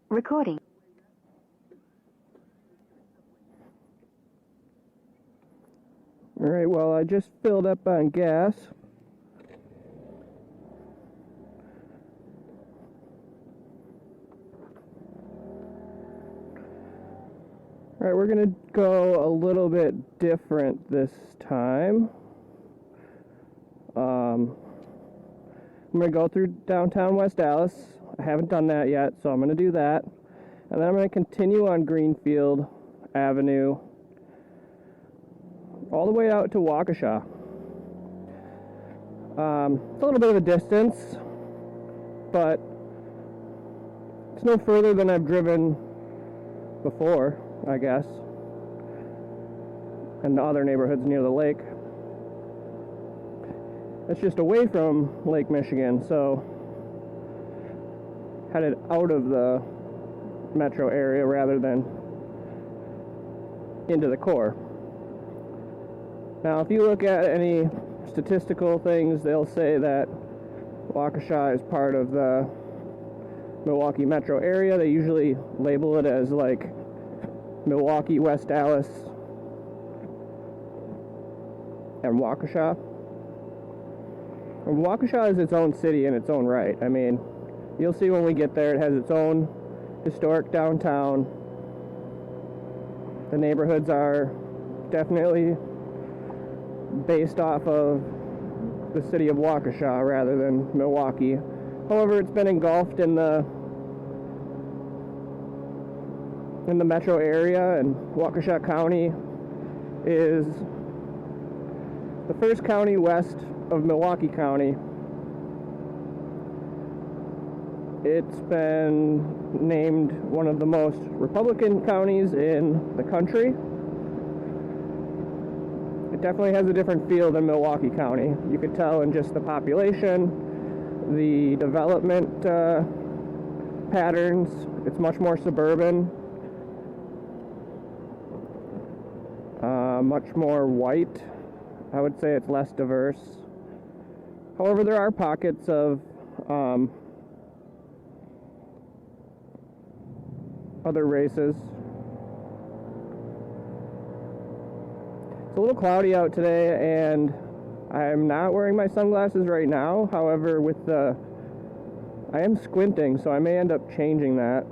Recording. Alright, well, I just filled up on gas. Alright, we're going to go a little bit different this time. I'm going to go through downtown West Dallas. I haven't done that yet, so I'm going to do that. And then I'm going to continue on Greenfield Avenue all the way out to Waukesha. It's a little bit of a distance, but it's no further than I've driven before, I guess, and the other neighborhoods near the lake. It's just away from Lake Michigan, so headed out of the metro area rather than into the core. Now, if you look at any statistical things, they'll say that Waukesha is part of the Milwaukee metro area. They usually label it as like Milwaukee, West Dallas, and Waukesha. And Waukesha is its own city in its own right. I mean, you'll see when we get there, it has its own historic downtown. The neighborhoods are definitely based off of the city of Waukesha rather than Milwaukee. However, it's been engulfed in the metro area, and Waukesha County is the first county west of Milwaukee County. It's been named one of the most Republican counties in the country. It definitely has a different feel than Milwaukee County. You could tell in just the population, the development patterns. It's much more suburban, much more white. I would say it's less diverse. However, there are pockets of other races. It's a little cloudy out today, and I'm not wearing my sunglasses right now. However, I am squinting, so I may end up changing that.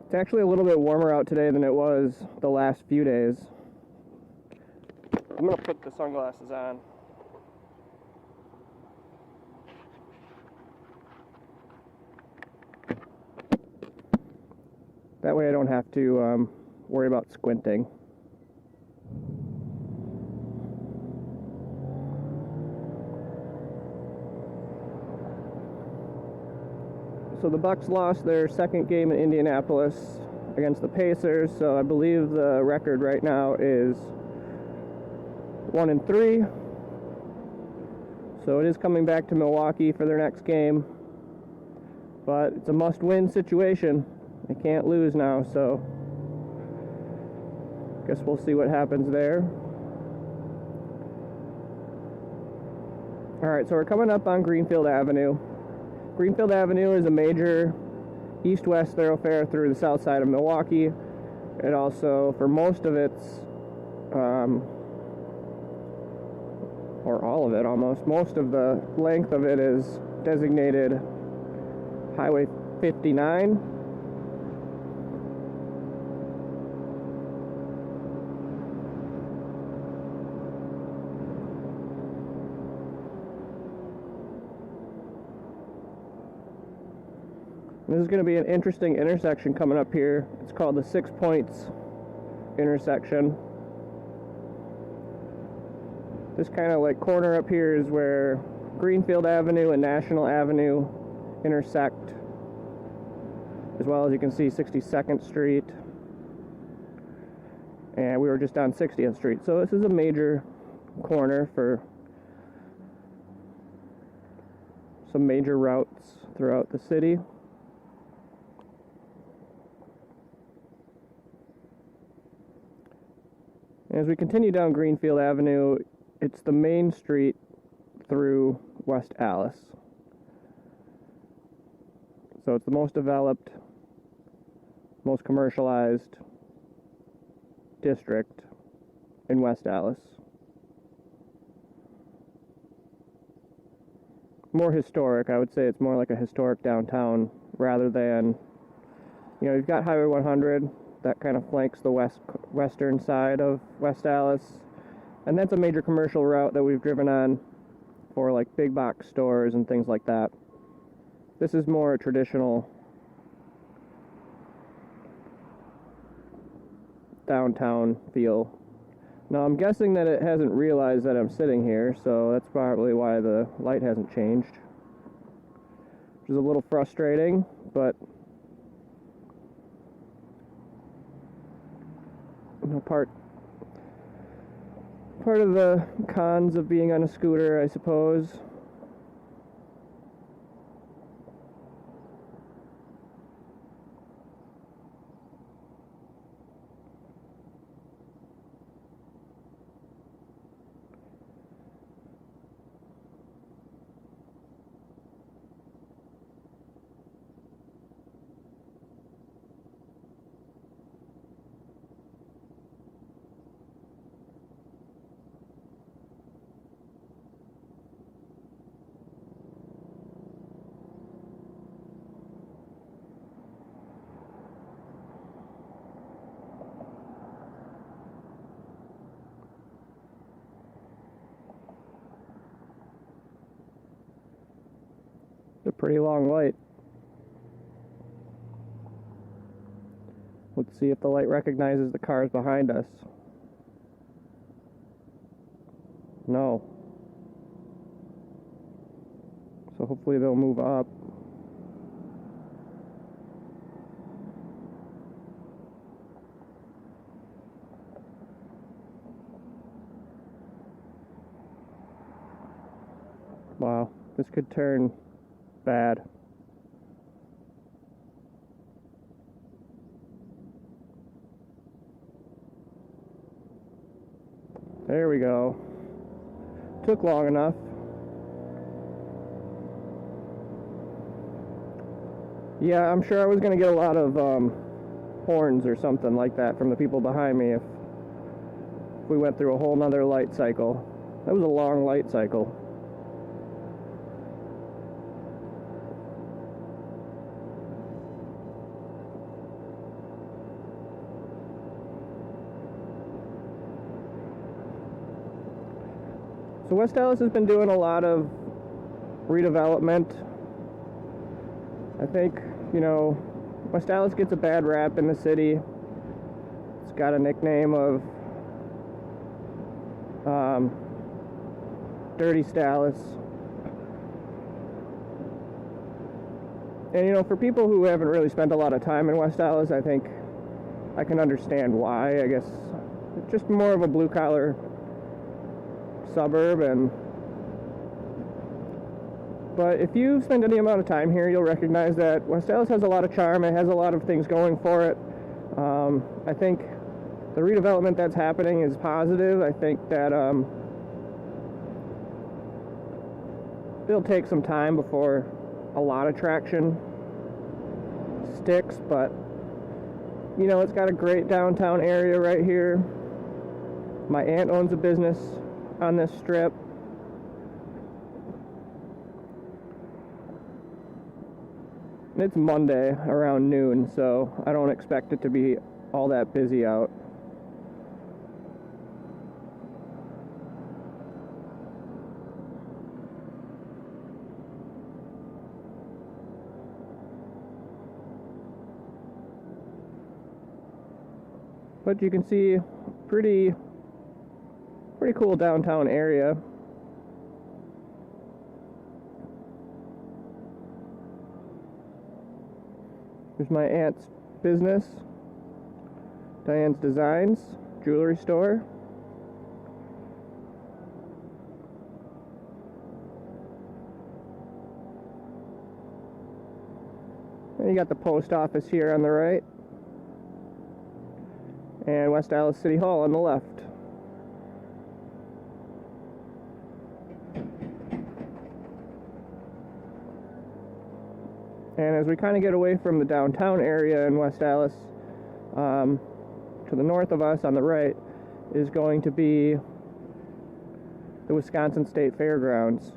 It's actually a little bit warmer out today than it was the last few days. I'm going to put the sunglasses on. That way I don't have to worry about squinting. So the Bucks lost their second game in Indianapolis against the Pacers, so I believe the record right now is 1-3. So it is coming back to Milwaukee for their next game, but it's a must-win situation. They can't lose now, so guess we'll see what happens there. Alright, so we're coming up on Greenfield Avenue. Greenfield Avenue is a major east-west thoroughfare through the south side of Milwaukee. It also, for most of its, or all of it almost, most of the length of it is designated Highway 59. This is going to be an interesting intersection coming up here. It's called the 6 Points intersection. This kind of like corner up here is where Greenfield Avenue and National Avenue intersect, as well as you can see 62nd Street. And we were just on 60th Street. So this is a major corner for some major routes throughout the city. And as we continue down Greenfield Avenue, it's the main street through West Allis. So it's the most developed, most commercialized district in West Allis. More historic, I would say it's more like a historic downtown rather than, you know, you've got Highway 100 that kind of flanks the western side of West Allis, and that's a major commercial route that we've driven on for like big box stores and things like that. This is more a traditional downtown feel. Now I'm guessing that it hasn't realized that I'm sitting here, so that's probably why the light hasn't changed, which is a little frustrating, but you know, part of the cons of being on a scooter, I suppose. It's a pretty long light. Let's see if the light recognizes the cars behind us. No. So hopefully they'll move up. Wow, this could turn bad. There we go. Took long enough. Yeah, I'm sure I was going to get a lot of horns or something like that from the people behind me if we went through a whole nother light cycle. That was a long light cycle. So West Allis has been doing a lot of redevelopment. I think, you know, West Allis gets a bad rap in the city. It's got a nickname of Dirty Stallis. And, you know, for people who haven't really spent a lot of time in West Allis, I think I can understand why. I guess it's just more of a blue-collar suburb, but if you spend any amount of time here, you'll recognize that West Allis has a lot of charm. It has a lot of things going for it. I think the redevelopment that's happening is positive. I think that it'll take some time before a lot of traction sticks, but you know, it's got a great downtown area right here. My aunt owns a business on this strip. It's Monday around noon, so I don't expect it to be all that busy out. But you can see pretty cool downtown area. Here's my aunt's business, Diane's Designs, jewelry store. And you got the post office here on the right, and West Allis City Hall on the left. And as we kind of get away from the downtown area in West Allis, to the north of us on the right is going to be the Wisconsin State Fairgrounds.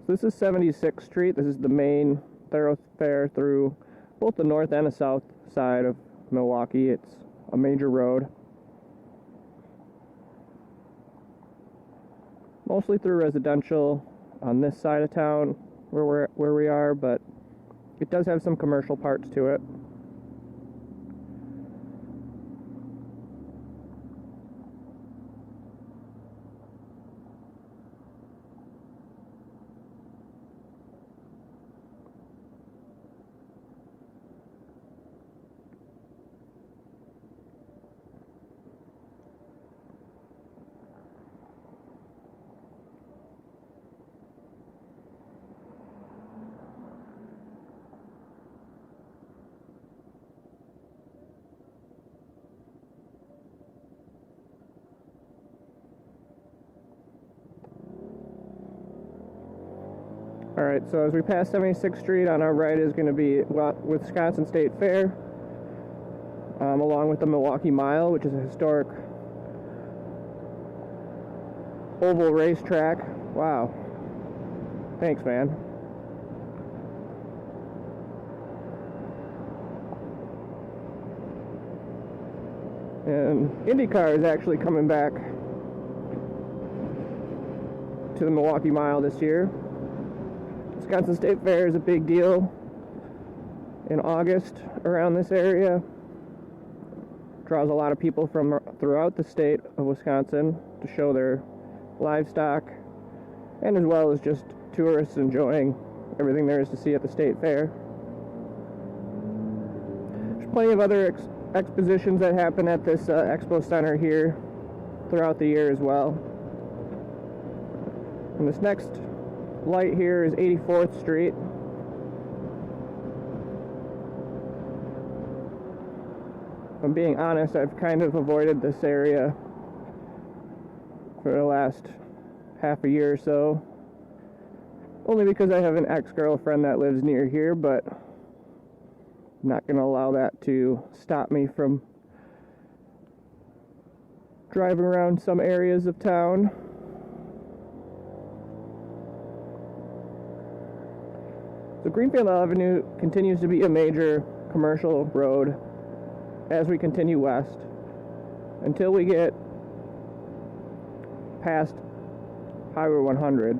So this is 76th Street. This is the main thoroughfare through both the north and the south side of Milwaukee. It's a major road. Mostly through residential on this side of town where we are, but it does have some commercial parts to it. Alright, so as we pass 76th Street, on our right is going to be Wisconsin State Fair, along with the Milwaukee Mile, which is a historic oval racetrack. Wow. Thanks, man. And IndyCar is actually coming back to the Milwaukee Mile this year. Wisconsin State Fair is a big deal in August around this area. Draws a lot of people from throughout the state of Wisconsin to show their livestock, and as well as just tourists enjoying everything there is to see at the state fair. There's plenty of other expositions that happen at this expo center here throughout the year as well. And this next light here is 84th Street. If I'm being honest, I've kind of avoided this area for the last half a year or so. Only because I have an ex-girlfriend that lives near here, but I'm not going to allow that to stop me from driving around some areas of town. So Greenfield Avenue continues to be a major commercial road as we continue west until we get past Highway 100,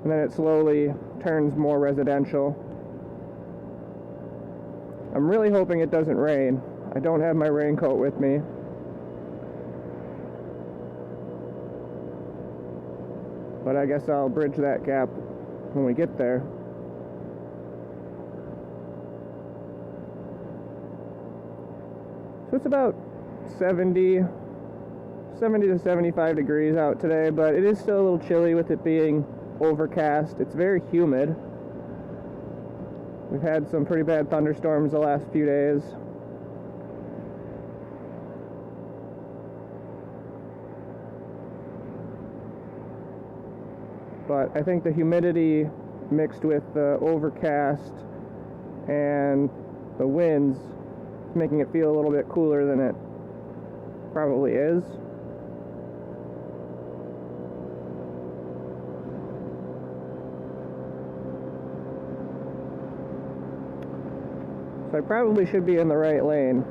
and then it slowly turns more residential. I'm really hoping it doesn't rain. I don't have my raincoat with me. But I guess I'll bridge that gap when we get there. So it's about 70 to 75 degrees out today, but it is still a little chilly with it being overcast. It's very humid. We've had some pretty bad thunderstorms the last few days. But I think the humidity mixed with the overcast and the winds is making it feel a little bit cooler than it probably is. So I probably should be in the right lane.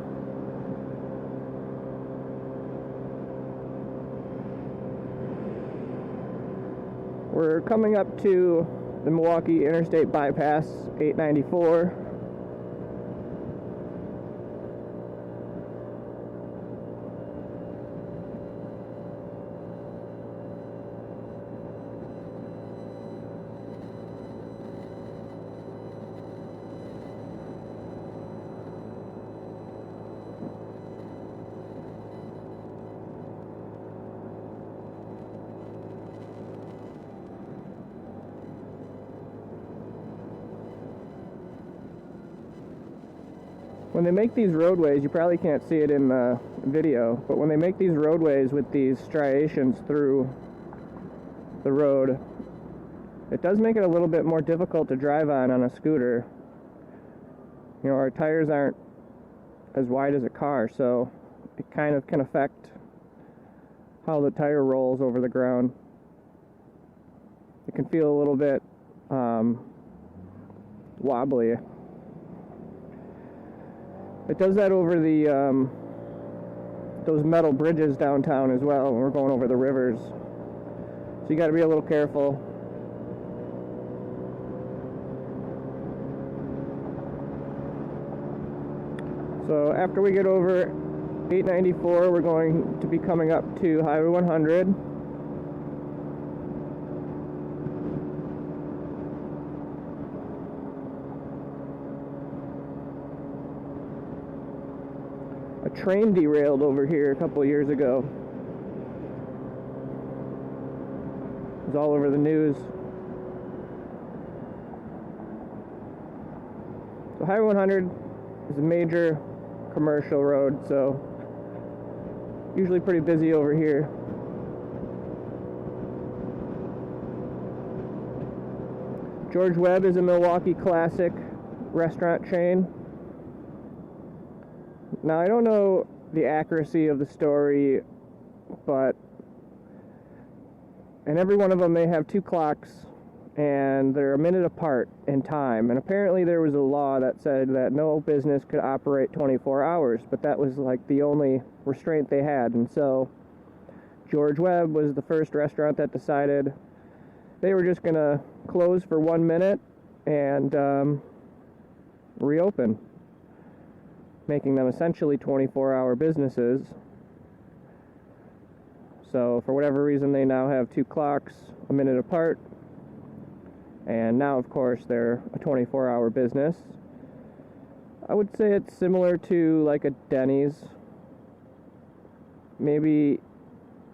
We're coming up to the Milwaukee Interstate Bypass, 894. When they make these roadways, you probably can't see it in the video, but when they make these roadways with these striations through the road, It does make it a little bit more difficult to drive on a scooter. You know, our tires aren't as wide as a car, so it kind of can affect how the tire rolls over the ground. It can feel a little bit wobbly. It does that over the those metal bridges downtown as well when we're going over the rivers. So you got to be a little careful. So after we get over 894, we're going to be coming up to Highway 100. A train derailed over here a couple of years ago. It was all over the news. So Highway 100 is a major commercial road, so usually pretty busy over here. George Webb is a Milwaukee classic restaurant chain. Now, I don't know the accuracy of the story, but and every one of them, they have two clocks, and they're a minute apart in time. And apparently there was a law that said that no business could operate 24 hours, but that was like the only restraint they had. And so George Webb was the first restaurant that decided they were just going to close for 1 minute and reopen, making them essentially 24-hour businesses. So for whatever reason, they now have two clocks a minute apart. And now, of course, they're a 24-hour business. I would say it's similar to like a Denny's. Maybe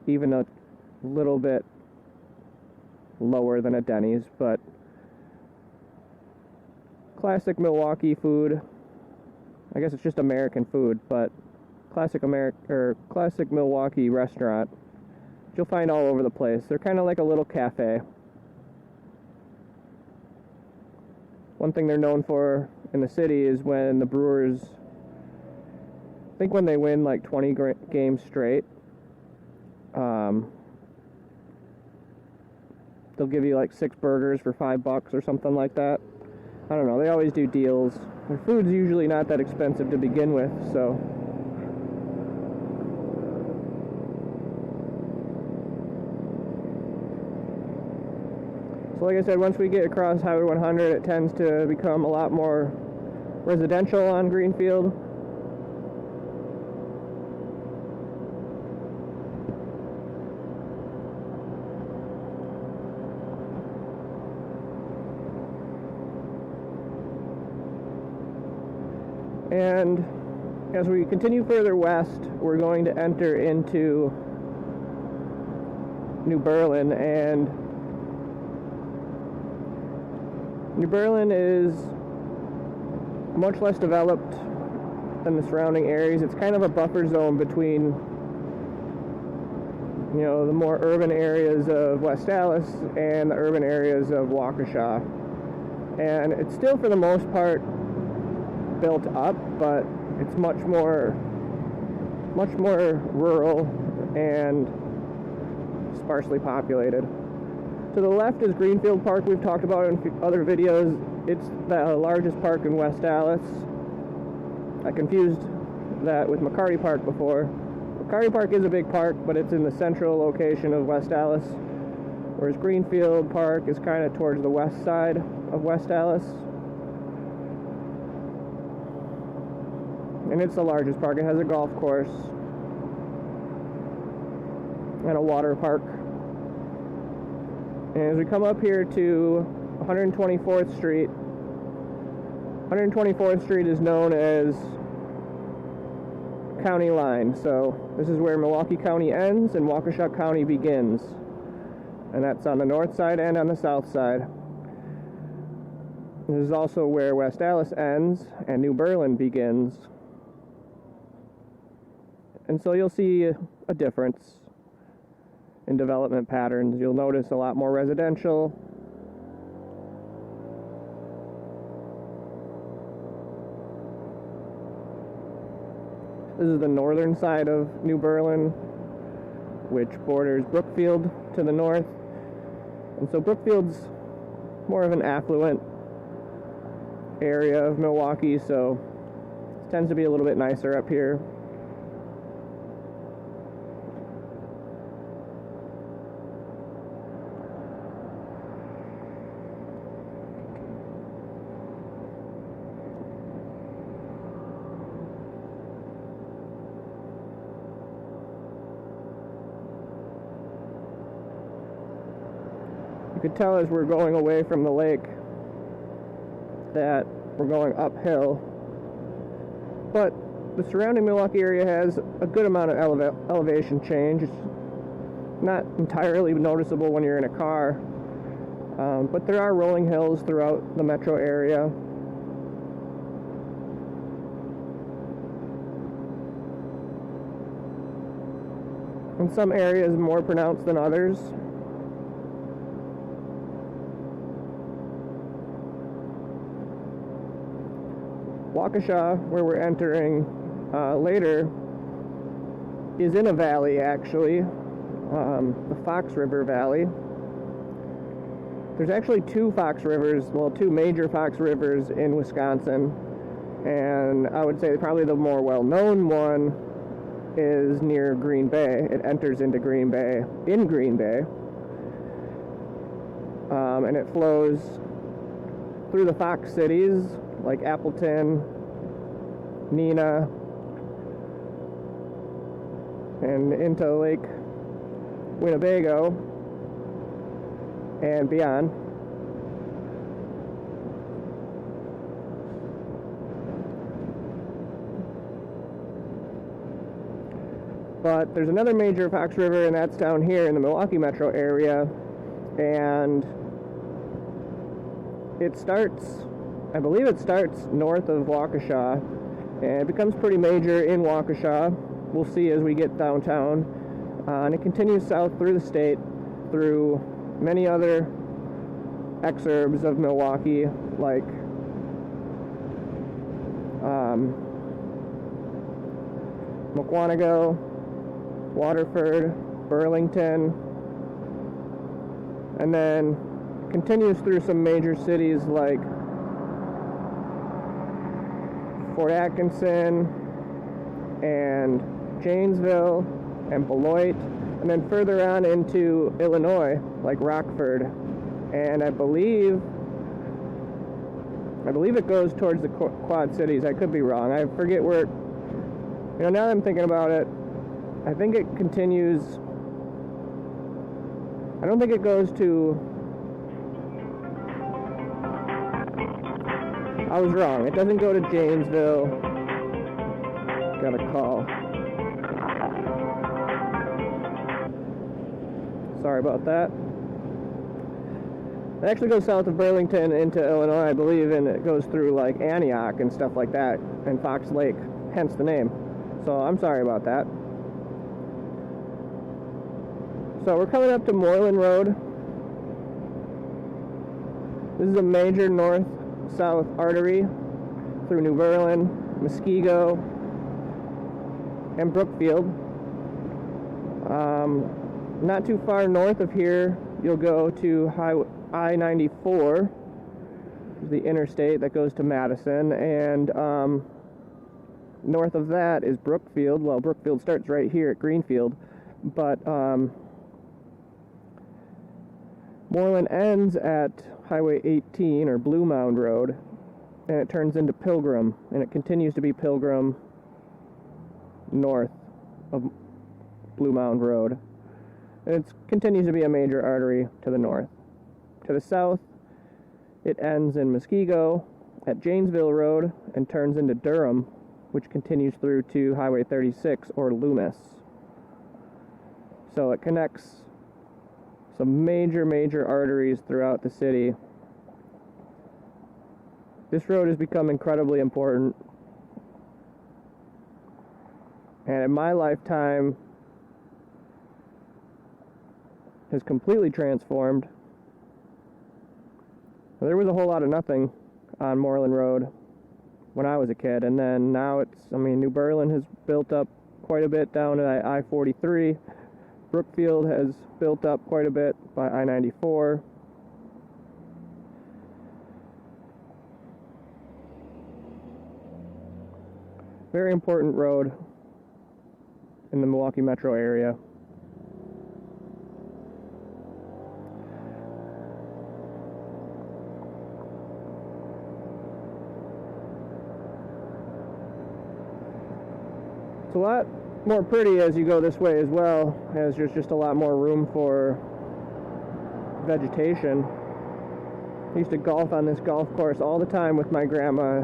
even a little bit lower than a Denny's, but classic Milwaukee food. I guess it's just American food, but classic Milwaukee restaurant. You'll find all over the place. They're kind of like a little cafe. One thing they're known for in the city is when the Brewers, I think when they win like 20 games straight, they'll give you like 6 burgers for $5 or something like that. I don't know, they always do deals. Their food's usually not that expensive to begin with, so. So like I said, once we get across Highway 100, it tends to become a lot more residential on Greenfield. And as we continue further west, we're going to enter into New Berlin, and New Berlin is much less developed than the surrounding areas. It's kind of a buffer zone between, you know, the more urban areas of West Allis and the urban areas of Waukesha. And it's still, for the most part, built up, but it's much more rural and sparsely populated. To the left is Greenfield Park. We've talked about it in other videos. It's the largest park in West Allis. I confused that with McCarty Park before. McCarty Park is a big park, but it's in the central location of West Allis, whereas Greenfield Park is kind of towards the west side of West Allis. And it's the largest park. It has a golf course and a water park. And as we come up here to 124th Street, 124th Street is known as County Line. So this is where Milwaukee County ends and Waukesha County begins. And that's on the north side and on the south side. This is also where West Allis ends and New Berlin begins. And so you'll see a difference in development patterns. You'll notice a lot more residential This is the northern side of New Berlin, which borders Brookfield to the north. And so Brookfield's more of an affluent area of Milwaukee, so it tends to be a little bit nicer up here. You could tell as we're going away from the lake that we're going uphill, but the surrounding Milwaukee area has a good amount of elevation change. It's not entirely noticeable when you're in a car, but there are rolling hills throughout the metro area. In some areas more pronounced than others. Waukesha, where we're entering later, is in a valley, actually, the Fox River Valley. There's actually two major Fox Rivers in Wisconsin, and I would say probably the more well-known one is near Green Bay. It enters into Green Bay, and it flows through the Fox cities like Appleton, Neenah, and into Lake Winnebago and beyond. But there's another major Fox River, and that's down here in the Milwaukee metro area, and I believe it starts north of Waukesha, and it becomes pretty major in Waukesha. We'll see as we get downtown. And it continues south through the state, through many other exurbs of Milwaukee, like Mukwonago, Waterford, Burlington, and then continues through some major cities like Fort Atkinson and Janesville and Beloit, and then further on into Illinois like Rockford, and I believe it goes towards the Quad Cities. I could be wrong. I forget where now that I'm thinking about it, I think it continues. I don't think it goes to. I was wrong. It doesn't go to Janesville. Got a call. Sorry about that. It actually goes south of Burlington into Illinois, I believe, and it goes through like Antioch and stuff like that, and Fox Lake, hence the name. So I'm sorry about that. So we're coming up to Moreland Road. This is a major north-south artery through New Berlin, Muskego, and Brookfield. Not too far north of here, you'll go to I-94, the interstate that goes to Madison, and north of that is Brookfield. Well, Brookfield starts right here at Greenfield, but Moreland ends at Highway 18, or Blue Mound Road, and it turns into Pilgrim, and it continues to be Pilgrim north of Blue Mound Road. And it continues to be a major artery to the north. To the south, it ends in Muskego at Janesville Road and turns into Durham, which continues through to Highway 36, or Loomis. So it connects some major arteries throughout the city. This road has become incredibly important, and in my lifetime has completely transformed. There was a whole lot of nothing on Moreland Road when I was a kid. And then now New Berlin has built up quite a bit down at I-43. Brookfield has built up quite a bit by I-94. Very important road in the Milwaukee metro area. It's a lot more pretty as you go this way as well, as there's just a lot more room for vegetation. I used to golf on this golf course all the time with my grandma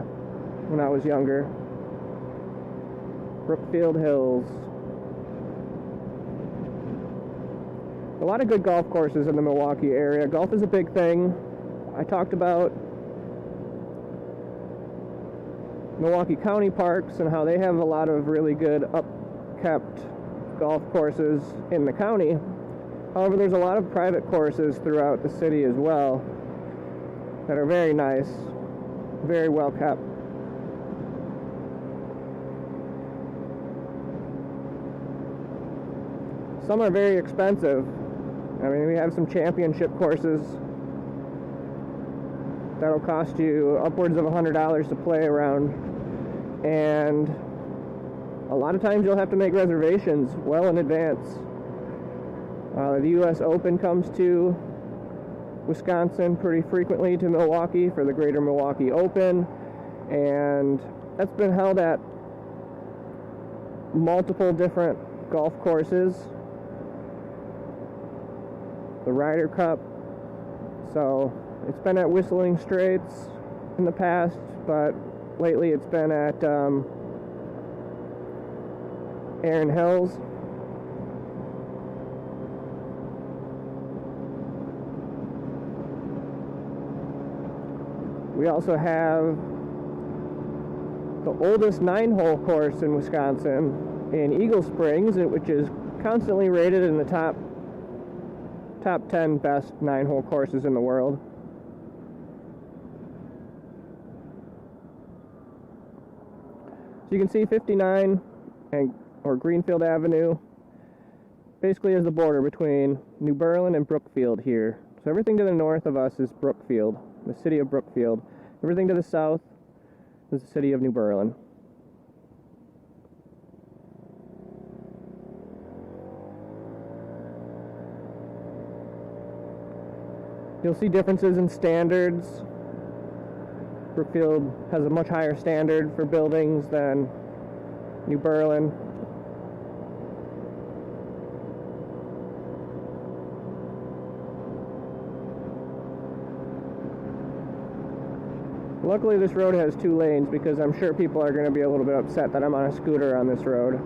when I was younger. Brookfield Hills. A lot of good golf courses in the Milwaukee area. Golf is a big thing. I talked about Milwaukee County Parks and how they have a lot of really good upkept golf courses in the county. However, there's a lot of private courses throughout the city as well that are very nice, very well kept. Some are very expensive. I mean, we have some championship courses that'll cost you upwards of $100 to play around, and a lot of times you'll have to make reservations well in advance. The U.S. Open comes to Wisconsin pretty frequently, to Milwaukee for the Greater Milwaukee Open, and that's been held at multiple different golf courses. The Ryder Cup, so it's been at Whistling Straits in the past, but lately it's been at Erin Hills. We also have the oldest 9-hole course in Wisconsin in Eagle Springs, which is constantly rated in the top 10 best 9-hole courses in the world. So you can see 59 or Greenfield Avenue basically is the border between New Berlin and Brookfield here. So everything to the north of us is Brookfield, the city of Brookfield. Everything to the south is the city of New Berlin. You'll see differences in standards. Brookfield has a much higher standard for buildings than New Berlin. Luckily this road has 2 lanes, because I'm sure people are going to be a little bit upset that I'm on a scooter on this road.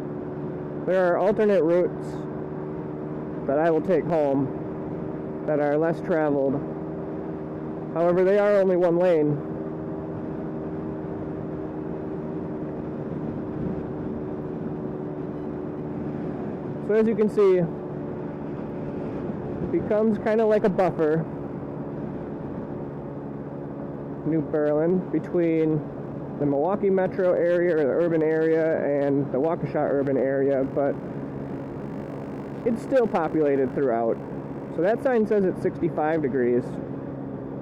There are alternate routes that I will take home that are less traveled. However, they are only 1 lane. So as you can see, it becomes kind of like a buffer, New Berlin, between the Milwaukee metro area or the urban area and the Waukesha urban area, but it's still populated throughout. So that sign says it's 65 degrees.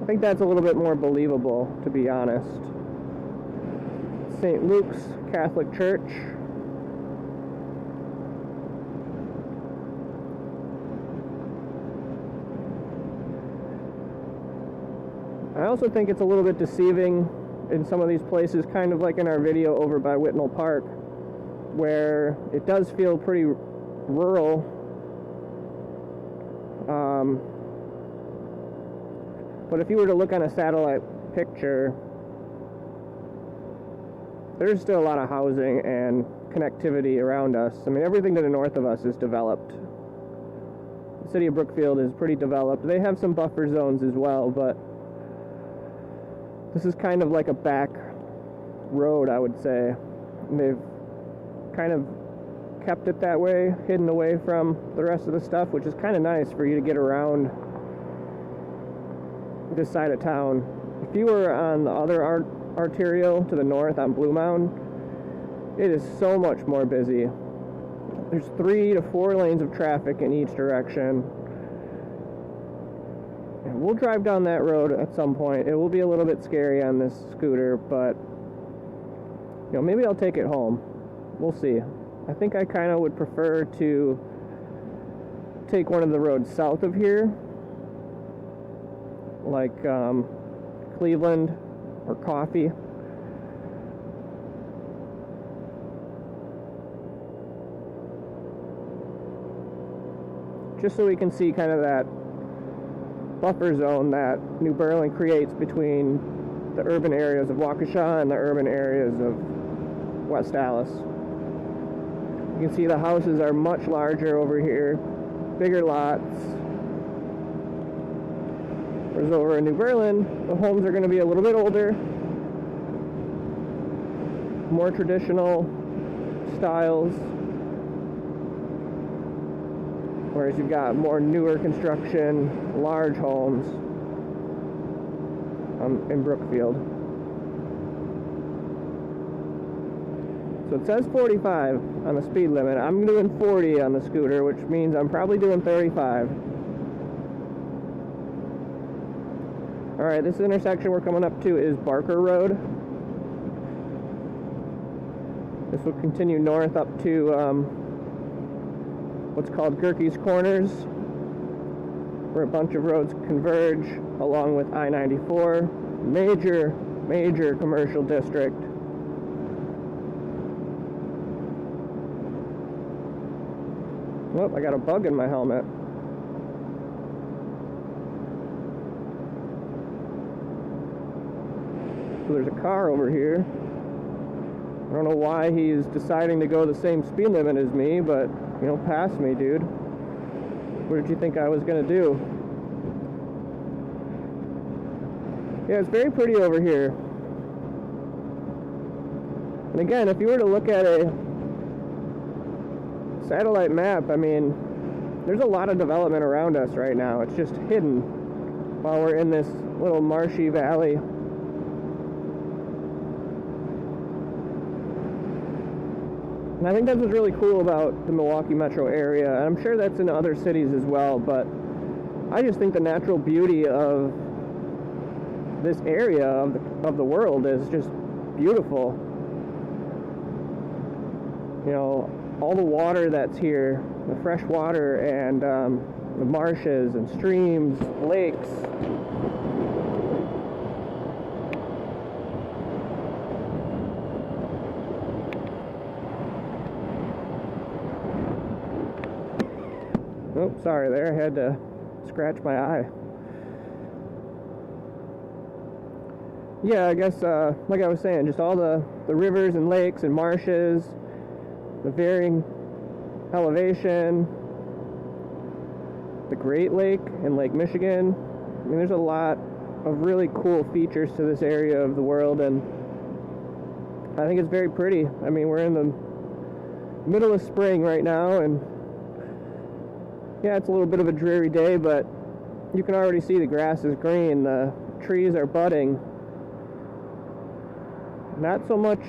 I think that's a little bit more believable, to be honest. St. Luke's Catholic Church. I also think it's a little bit deceiving in some of these places, kind of like in our video over by Whitnall Park, where it does feel pretty rural. But if you were to look on a satellite picture, there's still a lot of housing and connectivity around us. I mean, everything to the north of us is developed. The city of Brookfield is pretty developed. They have some buffer zones as well, but this is kind of like a back road, I would say. And they've kind of kept it that way, hidden away from the rest of the stuff, which is kind of nice for you to get around this side of town. If you were on the other arterial to the north on Blue Mountain, it is so much more busy. There's 3 to 4 lanes of traffic in each direction. And we'll drive down that road at some point. It will be a little bit scary on this scooter, but maybe I'll take it home. We'll see. I think I kind of would prefer to take one of the roads south of here, like Cleveland or Coffee. Just so we can see kind of that buffer zone that New Berlin creates between the urban areas of Waukesha and the urban areas of West Allis. You can see the houses are much larger over here, bigger lots. Whereas over in New Berlin, the homes are going to be a little bit older, more traditional styles. Whereas you've got more newer construction, large homes in Brookfield. So it says 45 on the speed limit. I'm doing 40 on the scooter, which means I'm probably doing 35. Alright, this intersection we're coming up to is Barker Road. This will continue north up to what's called Gerke's Corners, where a bunch of roads converge along with I-94. Major commercial district. Oh, I got a bug in my helmet. So there's a car over here. I don't know why he's deciding to go the same speed limit as me, but, pass me, dude. What did you think I was gonna do? Yeah, it's very pretty over here. And again, if you were to look at a satellite map, there's a lot of development around us right now. It's just hidden while we're in this little marshy valley. And I think that's what's really cool about the Milwaukee metro area. I'm sure that's in other cities as well, but I just think the natural beauty of this area of the world is just beautiful. All the water that's here, the fresh water and the marshes and streams, lakes. Oh, sorry there, I had to scratch my eye. Yeah, I guess, like I was saying, just all the rivers and lakes and marshes, the varying elevation, the Great Lake in Lake Michigan. There's a lot of really cool features to this area of the world, and I think it's very pretty. We're in the middle of spring right now, and yeah, it's a little bit of a dreary day, but you can already see the grass is green, the trees are budding. Not so much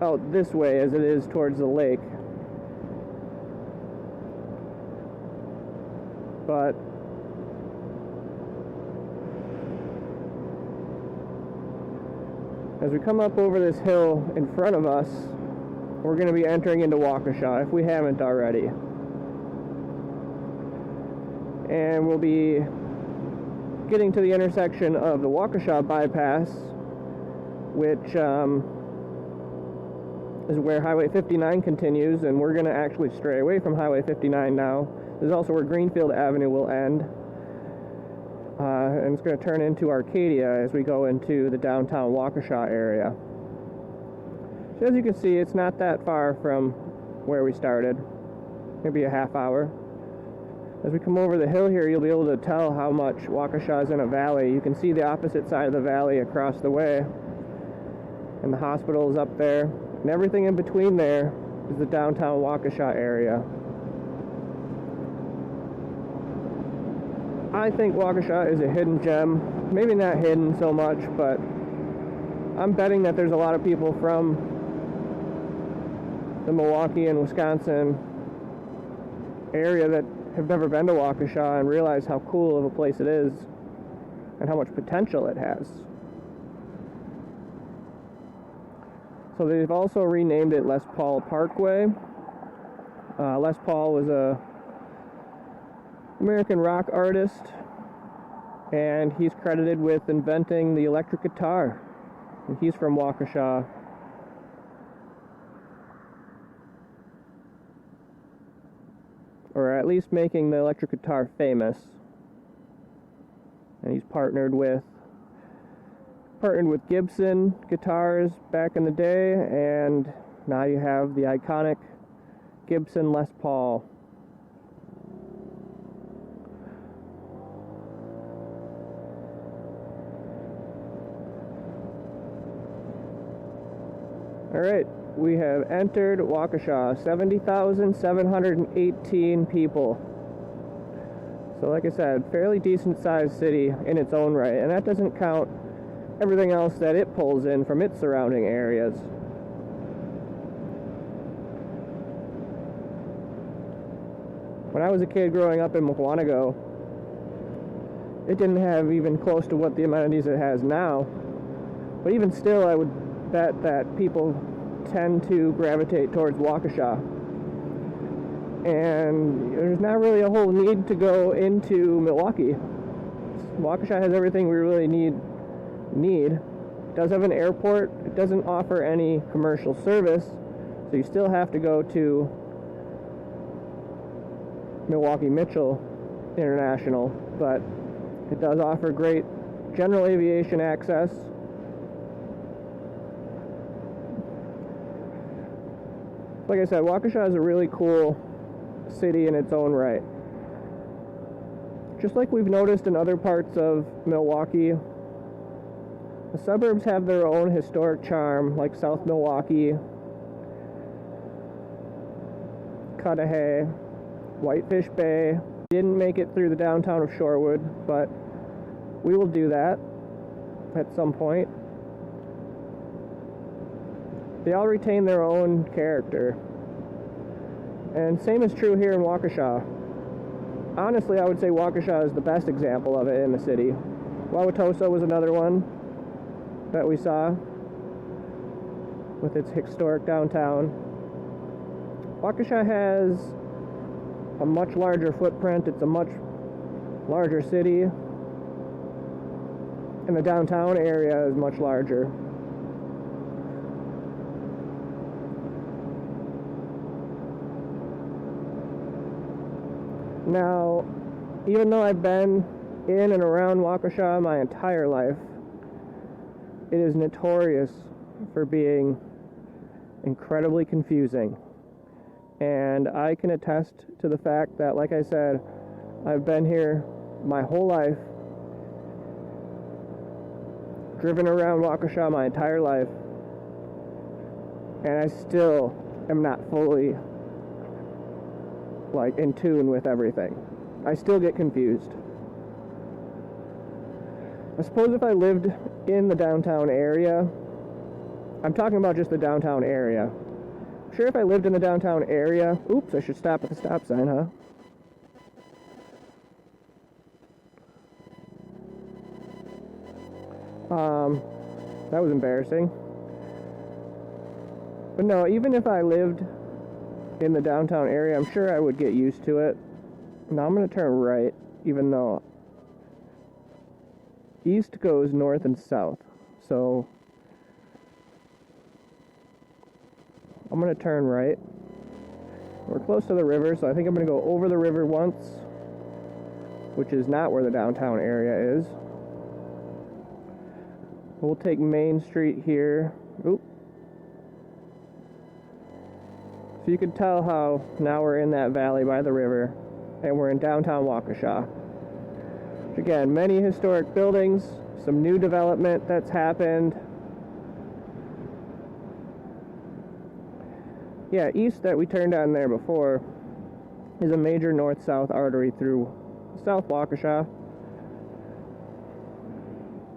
out this way as it is towards the lake. But as we come up over this hill in front of us, we're going to be entering into Waukesha, if we haven't already. And we'll be getting to the intersection of the Waukesha bypass, which is where Highway 59 continues, and we're going to actually stray away from Highway 59 now. This is also where Greenfield Avenue will end, and it's going to turn into Arcadia as we go into the downtown Waukesha area. So as you can see, it's not that far from where we started, maybe a half hour. As we come over the hill here, you'll be able to tell how much Waukesha is in a valley. You can see the opposite side of the valley across the way, and the hospital is up there, and everything in between there is the downtown Waukesha area. I think Waukesha is a hidden gem. Maybe not hidden so much, but I'm betting that there's a lot of people from the Milwaukee and Wisconsin area that have never been to Waukesha and realize how cool of a place it is and how much potential it has. So they've also renamed it Les Paul Parkway. Les Paul was a American rock artist, and he's credited with inventing the electric guitar. And he's from Waukesha. Or at least making the electric guitar famous. And he's partnered with Gibson guitars back in the day, and now you have the iconic Gibson Les Paul. Alright, we have entered Waukesha, 70,718 people. So like I said, fairly decent sized city in its own right, and that doesn't count everything else that it pulls in from its surrounding areas. When I was a kid growing up in Mukwonago, it didn't have even close to what the amenities it has now. But even still, I would bet that people tend to gravitate towards Waukesha. And there's not really a whole need to go into Milwaukee. Waukesha has everything we really need. It does have an airport. It doesn't offer any commercial service, so you still have to go to Milwaukee Mitchell International, but it does offer great general aviation access. Like I said, Waukesha is a really cool city in its own right. Just like we've noticed in other parts of Milwaukee, the suburbs have their own historic charm, like South Milwaukee, Cudahy, Whitefish Bay. Didn't make it through the downtown of Shorewood, but we will do that at some point. They all retain their own character. And same is true here in Waukesha. Honestly, I would say Waukesha is the best example of it in the city. Wauwatosa was another one that we saw with its historic downtown. Waukesha has a much larger footprint. It's a much larger city, and the downtown area is much larger. Now, even though I've been in and around Waukesha my entire life, it is notorious for being incredibly confusing. And I can attest to the fact that, like I said, I've been here my whole life, driven around Waukesha my entire life, and I still am not fully in tune with everything. I still get confused. I suppose if I lived in the downtown area, I'm talking about just the downtown area. I'm sure if I lived in the downtown area, oops, I should stop at the stop sign, huh? That was embarrassing. But no, even if I lived in the downtown area, I'm sure I would get used to it. Now I'm going to turn right, even though east goes north and south. So I'm going to turn right. We're close to the river, so I think I'm going to go over the river once, which is not where the downtown area is. We'll take Main Street here. Oop. So you can tell how now we're in that valley by the river, and we're in downtown Waukesha. Which again, many historic buildings, some new development that's happened. Yeah, east that we turned on there before is a major north-south artery through South Waukesha.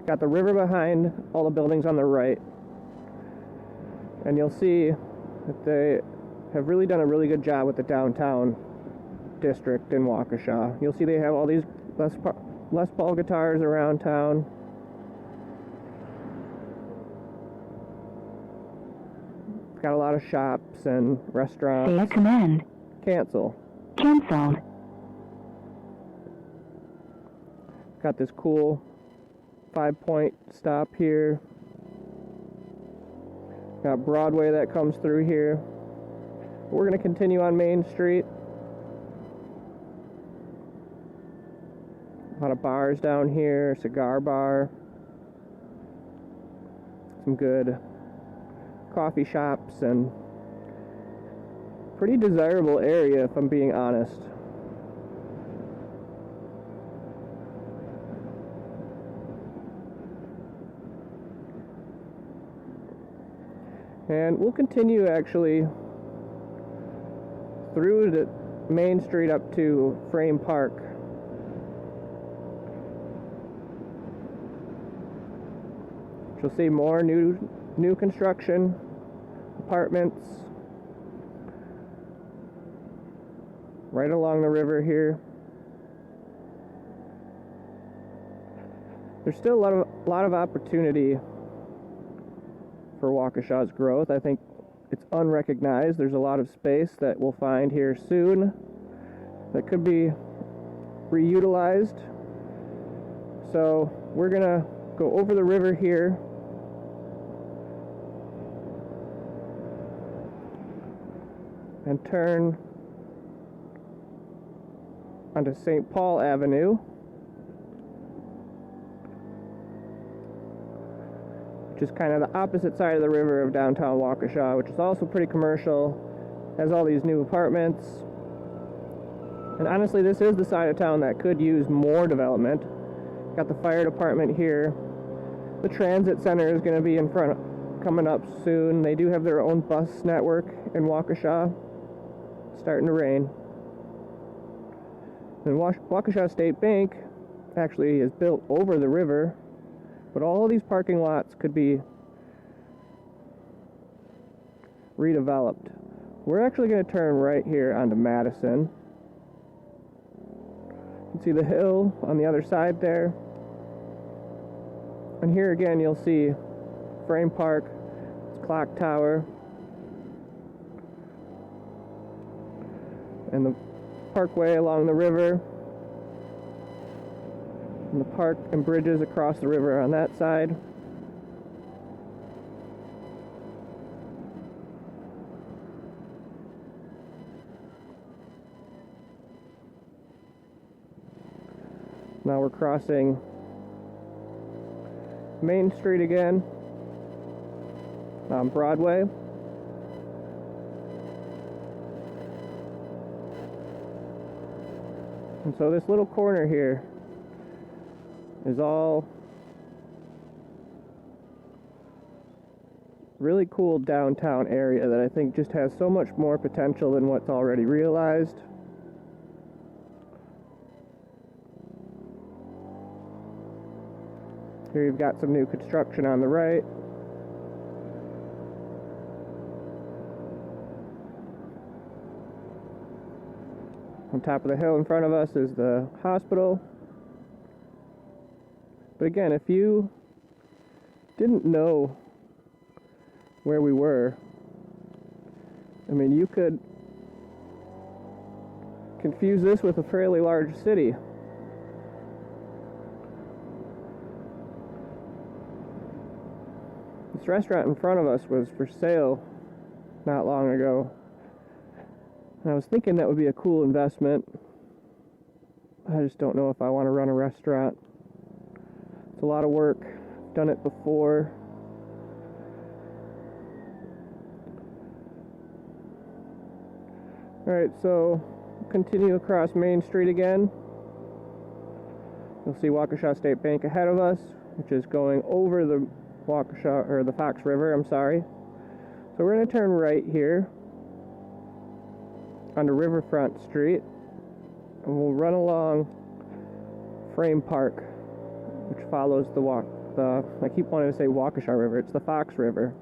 Got the river behind, all the buildings on the right. And you'll see that they have really done a really good job with the downtown district in Waukesha. You'll see they have all these Les Paul guitars around town. Got a lot of shops and restaurants. Say a command. Cancel. Cancelled. Got this cool 5-point stop here. Got Broadway that comes through here. We're going to continue on Main Street. A lot of bars down here, cigar bar. Some good coffee shops and pretty desirable area, if I'm being honest. And we'll continue actually through the Main Street up to Frame Park. You'll see more new construction, apartments right along the river here. There's still a lot of opportunity for Waukesha's growth. I think it's unrecognized. There's a lot of space that we'll find here soon that could be reutilized. So we're gonna go over the river here and turn onto St. Paul Avenue, which is kind of the opposite side of the river of downtown Waukesha, which is also pretty commercial, has all these new apartments. And honestly, this is the side of town that could use more development. Got the fire department here. The transit center is going to be in front, coming up soon. They do have their own bus network in Waukesha. It's starting to rain. And Waukesha State Bank actually is built over the river, but all of these parking lots could be redeveloped. We're actually going to turn right here onto Madison. You can see the hill on the other side there. And here again you'll see Frame Park, it's Clock Tower, and the parkway along the river, and the park and bridges across the river on that side. Now we're crossing Main Street again on Broadway. And so this little corner here is all really cool downtown area that I think just has so much more potential than what's already realized. Here you've got some new construction on the right. On top of the hill in front of us is the hospital. But again, if you didn't know where we were, I mean, you could confuse this with a fairly large city. This restaurant in front of us was for sale not long ago. And I was thinking that would be a cool investment. I just don't know if I want to run a restaurant. It's a lot of work. I've done it before. Alright, so continue across Main Street again. You'll see Waukesha State Bank ahead of us, which is going over the Waukesha, or the Fox River, I'm sorry. So we're going to turn right here onto Riverfront Street, and we'll run along Frame Park, which follows I keep wanting to say Waukesha River, it's the Fox River.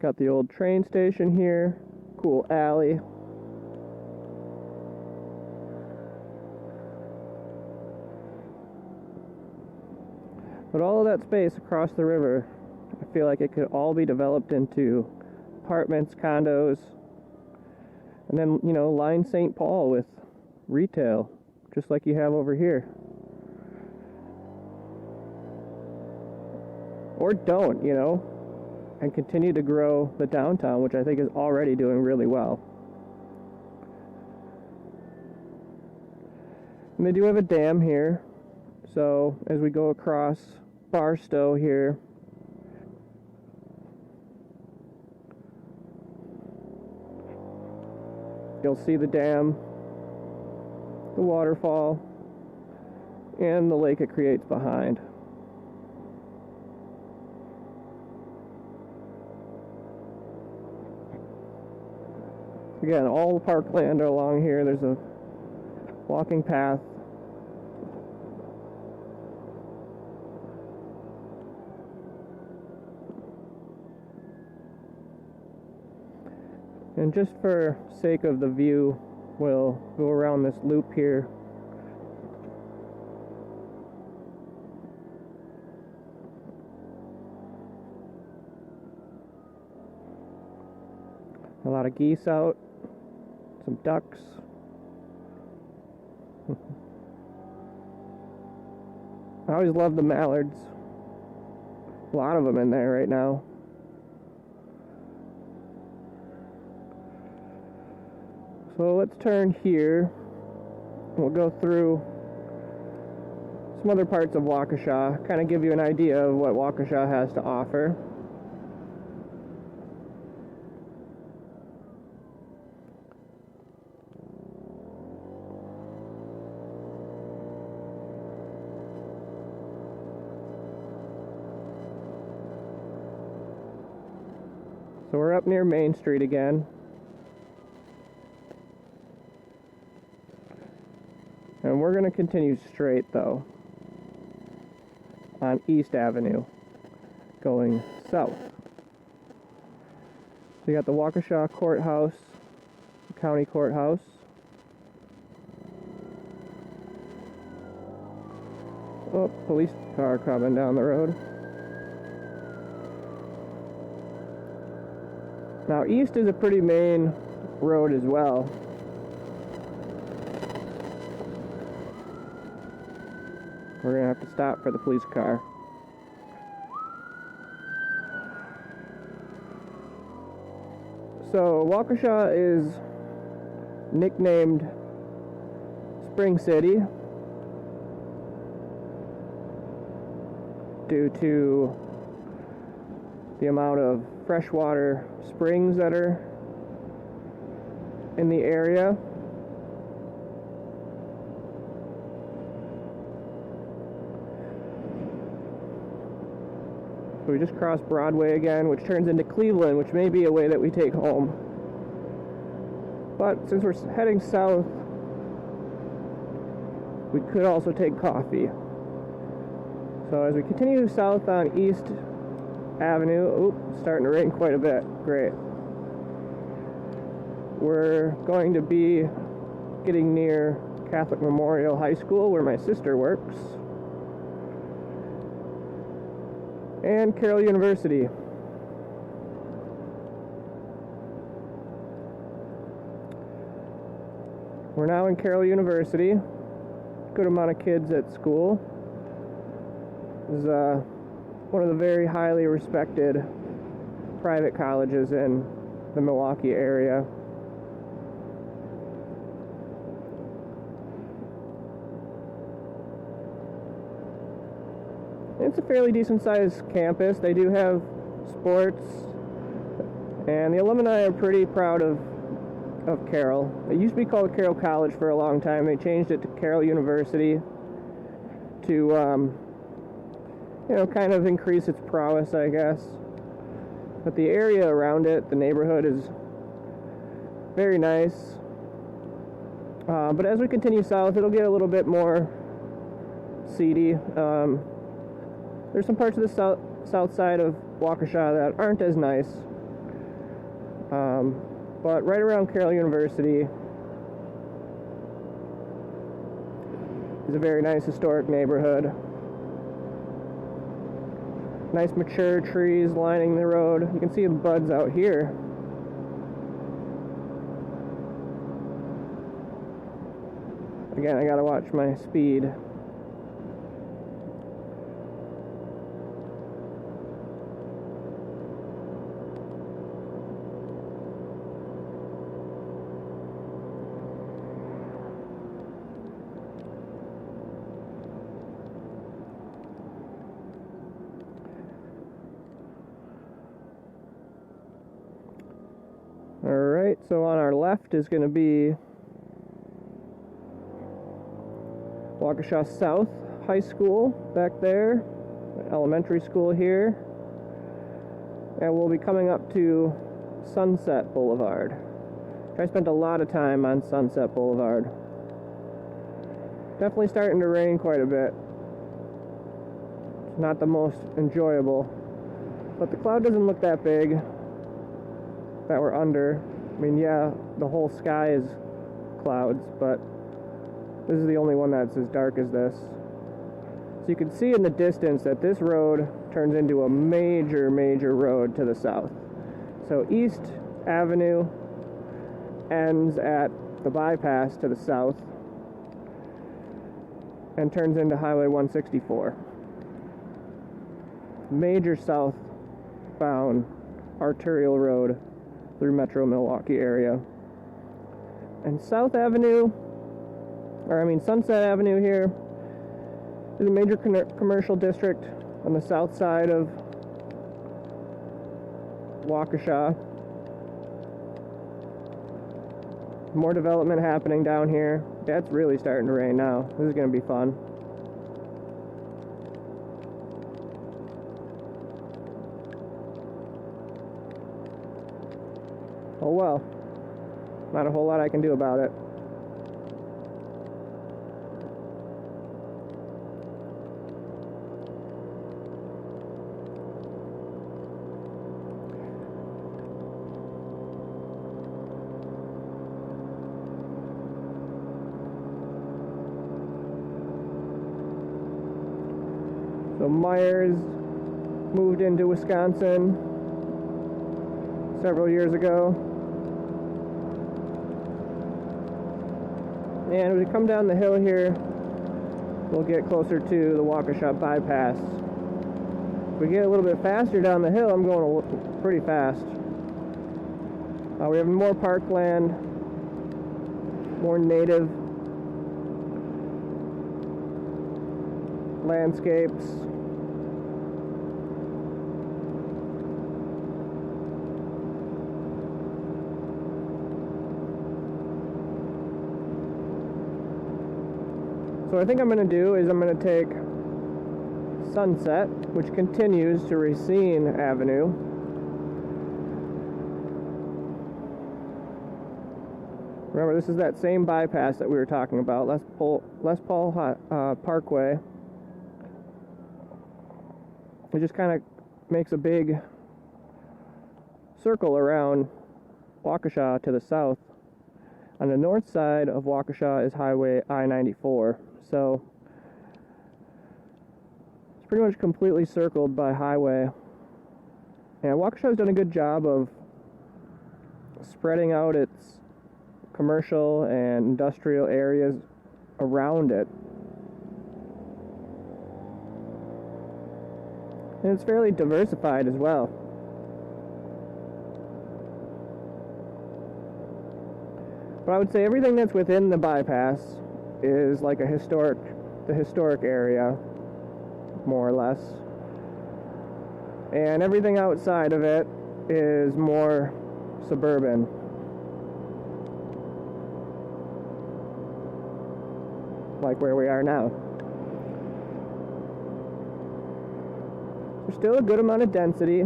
Got the old train station here. Cool alley. But all of that space across the river, I feel like it could all be developed into apartments, condos, and then, you know, line St. Paul with retail, just like you have over here. Or don't, you know, and continue to grow the downtown, which I think is already doing really well. And they do have a dam here, so as we go across Barstow here, you'll see the dam, the waterfall, and the lake it creates behind. Again, all the parkland are along here. There's a walking path. And just for sake of the view, we'll go around this loop here. A lot of geese out, some ducks. I always love the mallards. A lot of them in there right now. So let's turn here. We'll go through some other parts of Waukesha, kind of give you an idea of what Waukesha has to offer. So we're up near Main Street again. And we're going to continue straight, though, on East Avenue, going south. So you got the Waukesha Courthouse, the County Courthouse. Oh, police car coming down the road. Now, east is a pretty main road as well. We're gonna have to stop for the police car. So Waukesha is nicknamed Spring City due to the amount of freshwater springs that are in the area. So we just crossed Broadway again, which turns into Cleveland, which may be a way that we take home. But since we're heading south, we could also take coffee. So as we continue south on East Avenue, starting to rain quite a bit, great. We're going to be getting near Catholic Memorial High School, where my sister works, and Carroll University. We're now in Carroll University. Good amount of kids at school. This is one of the very highly respected private colleges in the Milwaukee area. It's a fairly decent sized campus. They do have sports, and the alumni are pretty proud of Carroll. It used to be called Carroll College for a long time. They changed it to Carroll University to kind of increase its prowess, I guess. But the area around it, the neighborhood, is very nice. But as we continue south, it'll get a little bit more seedy. There's some parts of the south side of Waukesha that aren't as nice. But right around Carroll University is a very nice historic neighborhood. Nice mature trees lining the road. You can see the buds out here. Again, I gotta watch my speed. Alright, so on our left is going to be Waukesha South High School back there, elementary school here, and we'll be coming up to Sunset Boulevard. I spent a lot of time on Sunset Boulevard. Definitely starting to rain quite a bit. It's not the most enjoyable, but the cloud doesn't look that big that we're under. I mean, yeah, the whole sky is clouds, but this is the only one that's as dark as this. So you can see in the distance that this road turns into a major road to the south. So East Avenue ends at the bypass to the south and turns into Highway 164. Major southbound arterial road through Metro Milwaukee area. And Sunset Avenue here is a major commercial district on the south side of Waukesha. More development happening down here. That's really starting to rain now. This is going to be fun. Oh well, not a whole lot I can do about it. So Myers moved into Wisconsin several years ago. And as we come down the hill here, we'll get closer to the Waukesha bypass. If we get a little bit faster down the hill, I'm going pretty fast. We have more parkland, more native landscapes. So what I think I'm going to do is I'm going to take Sunset, which continues to Racine Avenue. Remember, this is that same bypass that we were talking about, Les Paul Parkway. It just kind of makes a big circle around Waukesha to the south. On the north side of Waukesha is Highway I-94. So it's pretty much completely circled by highway. And Waukesha has done a good job of spreading out its commercial and industrial areas around it. And it's fairly diversified as well. But I would say everything that's within the bypass is like the historic area, more or less. And everything outside of it is more suburban. Like where we are now. There's still a good amount of density.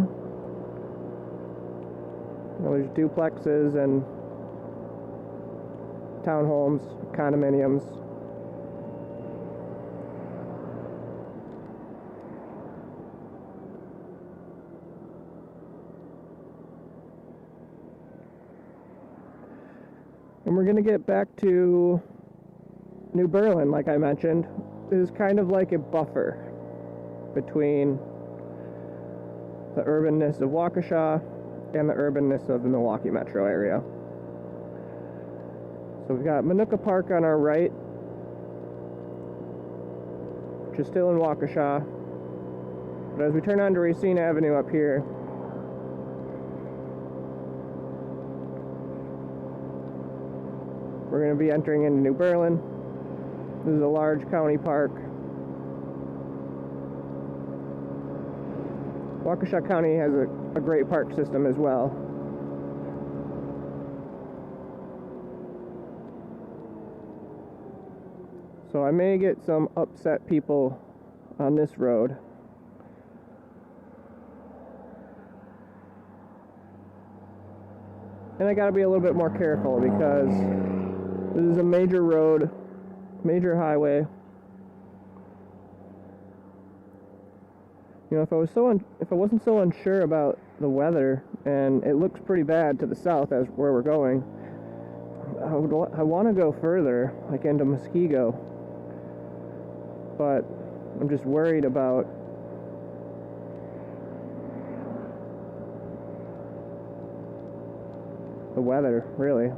There's duplexes and townhomes, condominiums. And we're going to get back to New Berlin, like I mentioned. It is kind of like a buffer between the urbanness of Waukesha and the urbanness of the Milwaukee metro area. So we've got Minooka Park on our right, which is still in Waukesha. But as we turn onto Racine Avenue up here, we're going to be entering into New Berlin. This is a large county park. Waukesha County has a great park system as well. So I may get some upset people on this road. And I gotta be a little bit more careful because this is a major road, major highway. You know, if I wasn't so unsure about the weather, and it looks pretty bad to the south as where we're going, I want to go further, like into Muskego, but I'm just worried about the weather, really.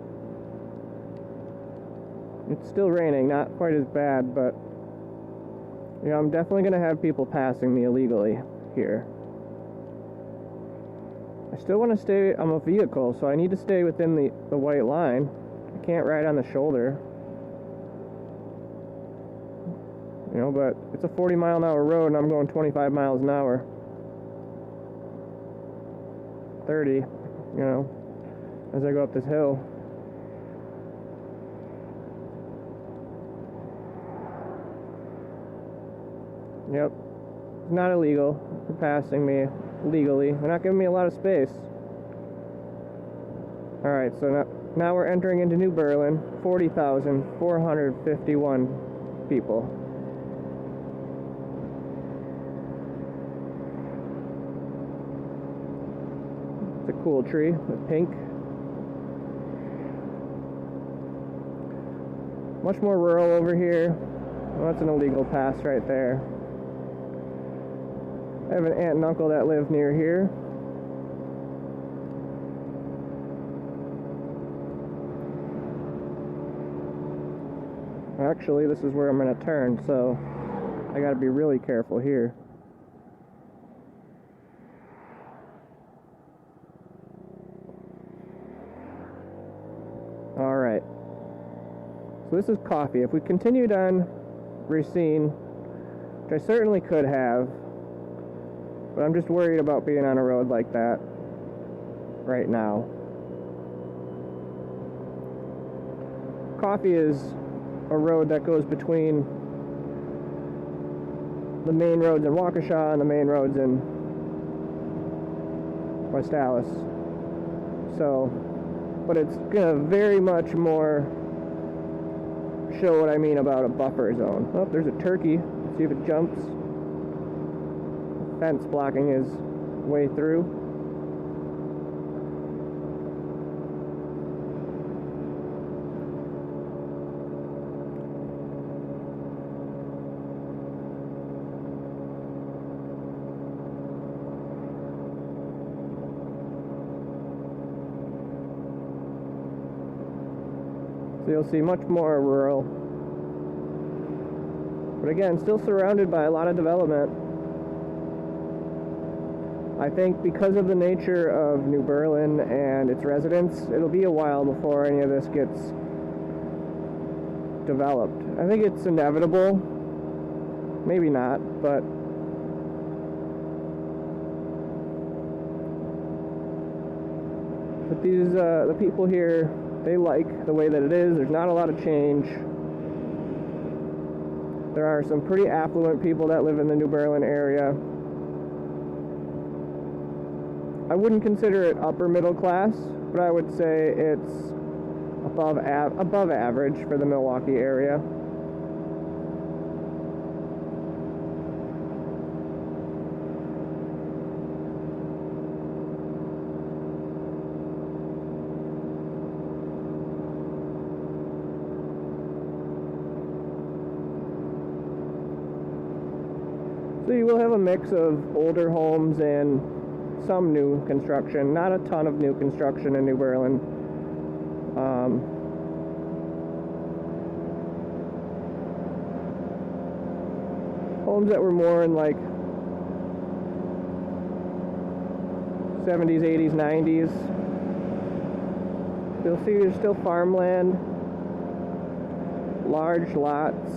It's still raining, not quite as bad, but you know, I'm definitely going to have people passing me illegally here. I still want to stay, I'm a vehicle, so I need to stay within the white line. I can't ride on the shoulder. You know, but it's a 40-mile-an-hour road and I'm going 25 miles an hour. 30, you know, as I go up this hill. Yep, it's not illegal. They're passing me legally. They're not giving me a lot of space. Alright, so now we're entering into New Berlin. 40,451 people. It's a cool tree with pink. Much more rural over here. Well, that's an illegal pass right there. I have an aunt and uncle that live near here. Actually, this is where I'm going to turn, so I got to be really careful here. Alright. So this is Coffee. If we continued on Racine, which I certainly could have, but I'm just worried about being on a road like that right now. Coffee is a road that goes between the main roads in Waukesha and the main roads in West Allis. So, but it's gonna very much more show what I mean about a buffer zone. Oh, there's a turkey. Let's see if it jumps. Fence blocking his way through. So you'll see much more rural. But again, still surrounded by a lot of development. I think because of the nature of New Berlin and its residents, it'll be a while before any of this gets developed. I think it's inevitable. Maybe not, but these the people here, they like the way that it is. There's not a lot of change. There are some pretty affluent people that live in the New Berlin area. I wouldn't consider it upper middle class, but I would say it's above average for the Milwaukee area. So you will have a mix of older homes and some new construction. Not a ton of new construction in New Berlin. Homes that were more in like 70s, 80s, 90s. You'll see there's still farmland, large lots,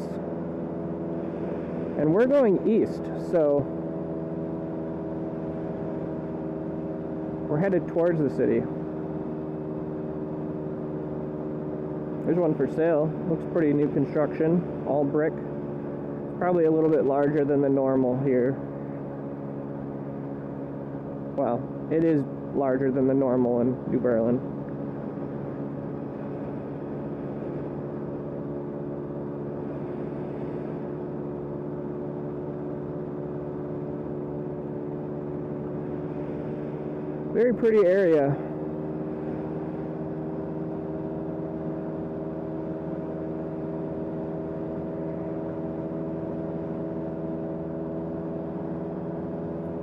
and we're going east, so we're headed towards the city. There's one for sale. Looks pretty new construction, all brick. Probably a little bit larger than the normal here. Well, it is larger than the normal in New Berlin. Very pretty area.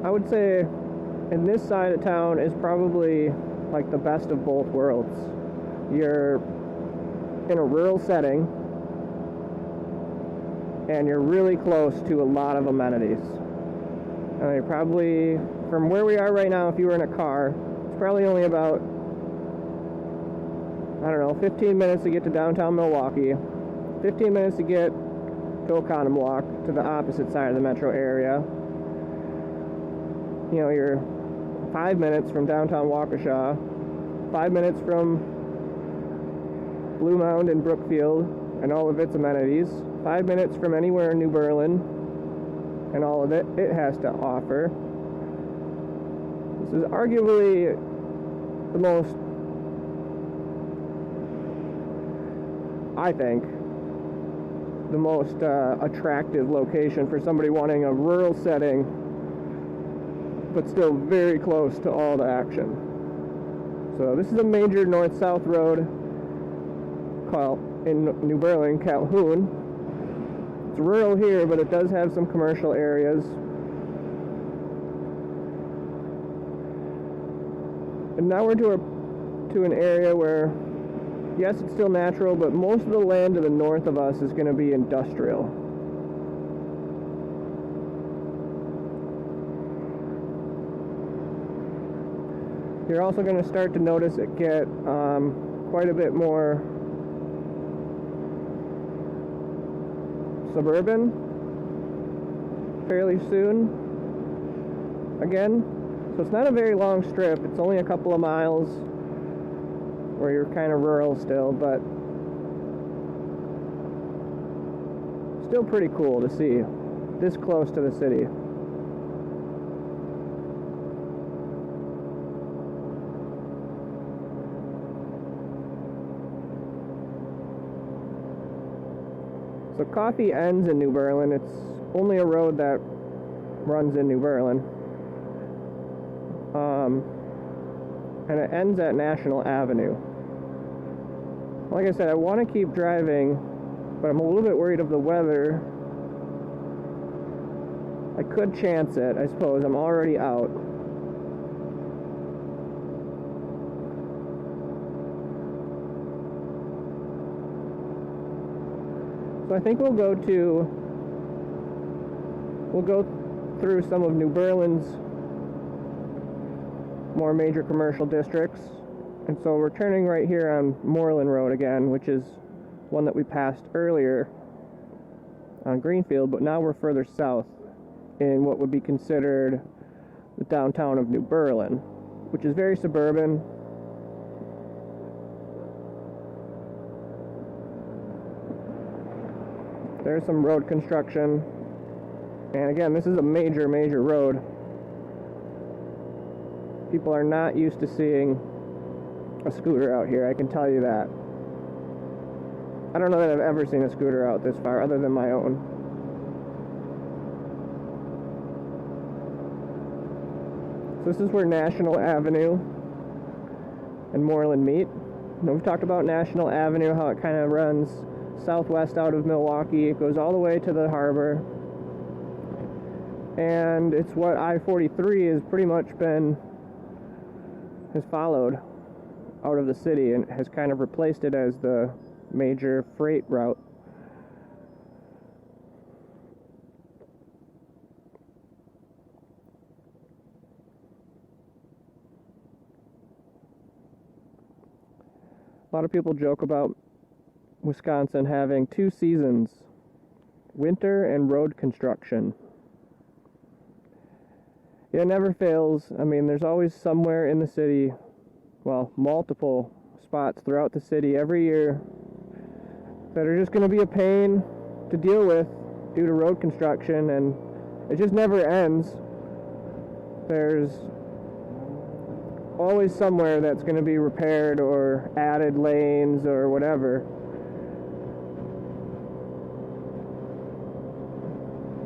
I would say in this side of town is probably like the best of both worlds. You're in a rural setting and you're really close to a lot of amenities. And you're probably, from where we are right now, if you were in a car, it's probably only about, I don't know, 15 minutes to get to downtown Milwaukee, 15 minutes to get to Oconomowoc, to the opposite side of the metro area. You know, you're 5 minutes from downtown Waukesha, 5 minutes from Blue Mound and Brookfield and all of its amenities, 5 minutes from anywhere in New Berlin and all of it has to offer. This is arguably the most, I think, the most attractive location for somebody wanting a rural setting but still very close to all the action. So this is a major north-south road called, in New Berlin, Calhoun. It's rural here, but it does have some commercial areas. And now we're to an area where, yes, it's still natural, but most of the land to the north of us is going to be industrial. You're also going to start to notice it get quite a bit more suburban fairly soon again. So it's not a very long strip. It's only a couple of miles where you're kind of rural still, but still pretty cool to see this close to the city. So coffee ends in New Berlin. It's only a road that runs in New Berlin. And it ends at National Avenue. Like I said, I want to keep driving, but I'm a little bit worried of the weather. I could chance it, I suppose. I'm already out. So I think we'll go through some of New Berlin's more major commercial districts. And so we're turning right here on Moreland Road again, which is one that we passed earlier on Greenfield, but now we're further south in what would be considered the downtown of New Berlin, which is very suburban. There's some road construction, and again, this is a major road. People are not used to seeing a scooter out here, I can tell you that. I don't know that I've ever seen a scooter out this far, other than my own. So this is where National Avenue and Moreland meet. Now, we've talked about National Avenue, how it kind of runs southwest out of Milwaukee. It goes all the way to the harbor. and it's what I-43 has pretty much has followed out of the city and has kind of replaced it as the major freight route. A lot of people joke about Wisconsin having two seasons, winter and road construction. It never fails. I mean, there's always somewhere in the city, well, multiple spots throughout the city every year that are just going to be a pain to deal with due to road construction, and it just never ends. There's always somewhere that's going to be repaired or added lanes or whatever.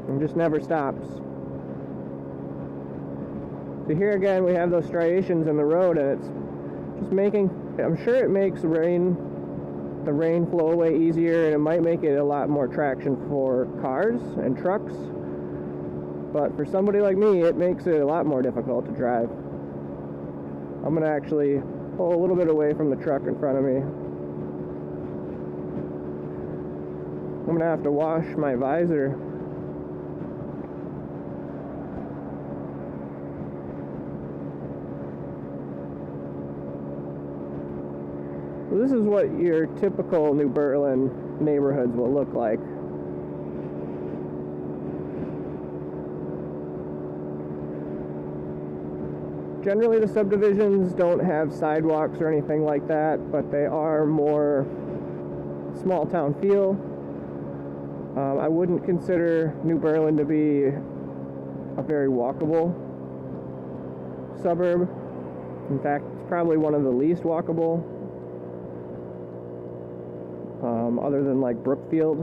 It just never stops. So here again we have those striations in the road, and it's just making, I'm sure it makes the rain flow away easier, and it might make it a lot more traction for cars and trucks, but for somebody like me it makes it a lot more difficult to drive. I'm going to actually pull a little bit away from the truck in front of me. I'm going to have to wash my visor. So this is what your typical New Berlin neighborhoods will look like. Generally, the subdivisions don't have sidewalks or anything like that, but they are more small town feel. I wouldn't consider New Berlin to be a very walkable suburb. In fact, it's probably one of the least walkable, other than like Brookfield.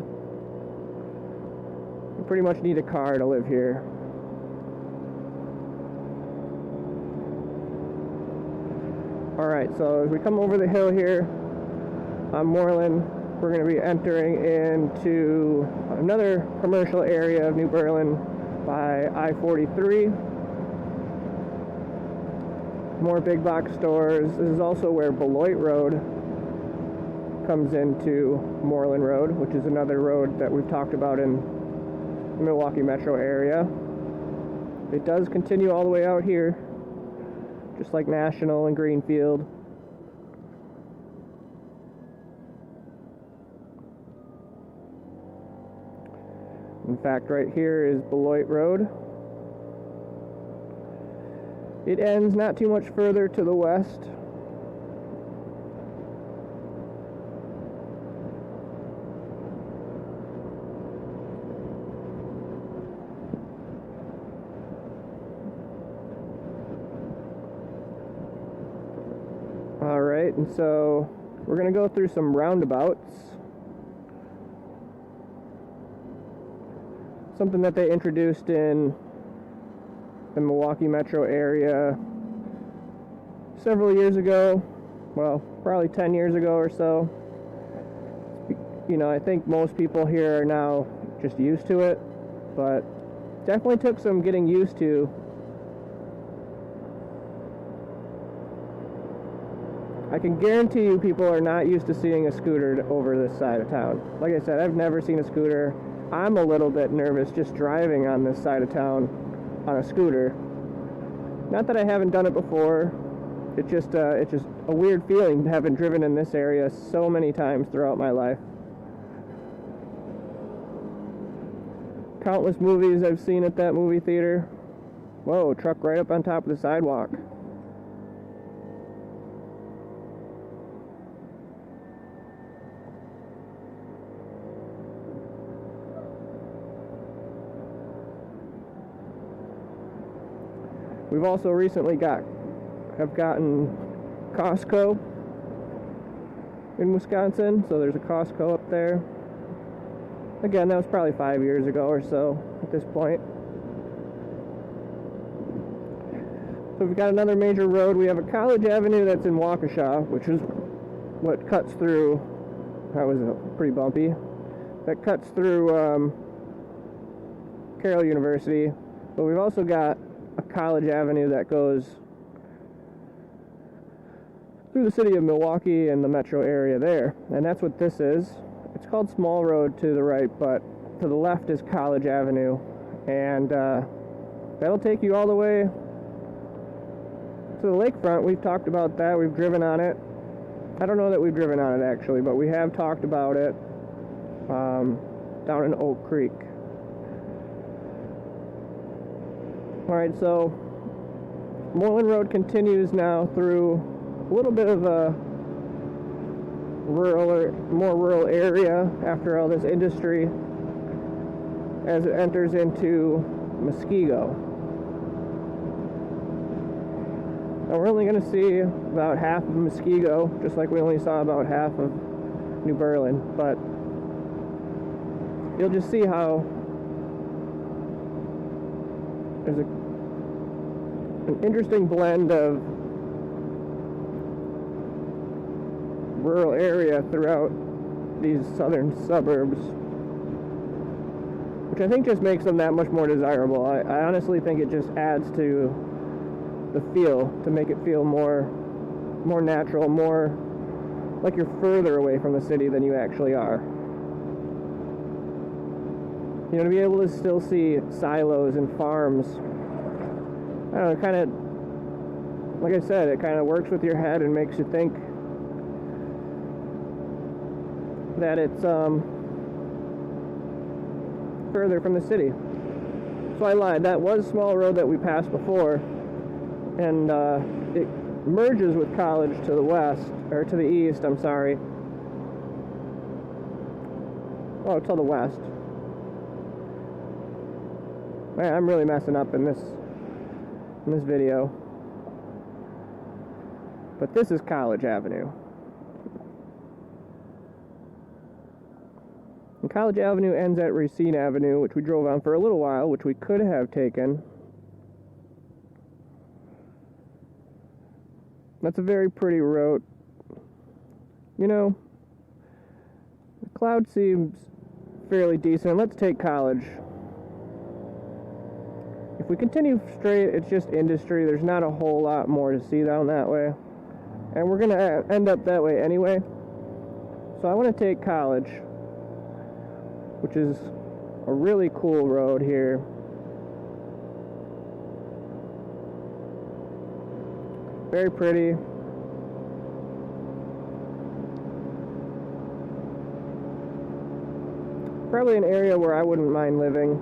You pretty much need a car to live here. Alright, so as we come over the hill here on Moreland, we're going to be entering into another commercial area of New Berlin by I-43. More big box stores. This is also where Beloit Road comes into Moreland Road, which is another road that we've talked about in the Milwaukee metro area. It does continue all the way out here, just like National and Greenfield. In fact, right here is Beloit Road. It ends not too much further to the west. Alright, and so we're going to go through some roundabouts. Something that they introduced in the Milwaukee metro area several years ago. Well, probably 10 years ago or so. You know, I think most people here are now just used to it, but definitely took some getting used to. I can guarantee you people are not used to seeing a scooter over this side of town. Like I said, I've never seen a scooter. I'm a little bit nervous just driving on this side of town on a scooter. Not that I haven't done it before. It's just a weird feeling having driven in this area so many times throughout my life. Countless movies I've seen at that movie theater. Whoa, truck right up on top of the sidewalk. We've also recently have gotten Costco in Wisconsin, so there's a Costco up there. Again, that was probably 5 years ago or so at this point. So we've got another major road. We have a College Avenue that's in Waukesha, which is what cuts through, that was pretty bumpy, that cuts through Carroll University. But we've also got a College Avenue that goes through the city of Milwaukee and the metro area there. And that's what this is. It's called Small Road to the right, but to the left is College Avenue. And that'll take you all the way to the lakefront. We've talked about that. We've driven on it. I don't know that we've driven on it actually, but we have talked about it down in Oak Creek. Alright, so Moreland Road continues now through a little bit of a more rural area after all this industry as it enters into Muskego. Now we're only going to see about half of Muskego, just like we only saw about half of New Berlin, but you'll just see how there's an interesting blend of rural area throughout these southern suburbs, which I think just makes them that much more desirable. I honestly think it just adds to the feel, to make it feel more natural, more like you're further away from the city than you actually are. You know, to be able to still see silos and farms, I don't know, kind of, like I said, it kind of works with your head and makes you think that it's further from the city. So I lied, that was Small Road that we passed before, and it merges with College to the west, or to the east, I'm sorry. Oh, to the west. Man, I'm really messing up in this video. But this is College Avenue. And College Avenue ends at Racine Avenue, which we drove on for a little while, which we could have taken. That's a very pretty road. You know, the cloud seems fairly decent. Let's take College. If we continue straight, it's just industry. There's not a whole lot more to see down that way. And we're going to end up that way anyway. So I want to take College, which is a really cool road here. Very pretty. Probably an area where I wouldn't mind living.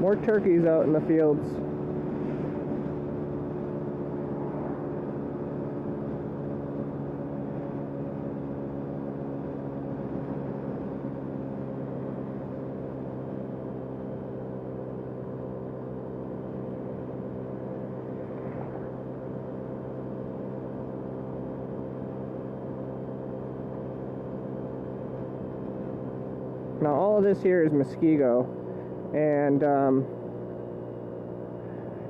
More turkeys out in the fields. Now all of this here is Muskego, and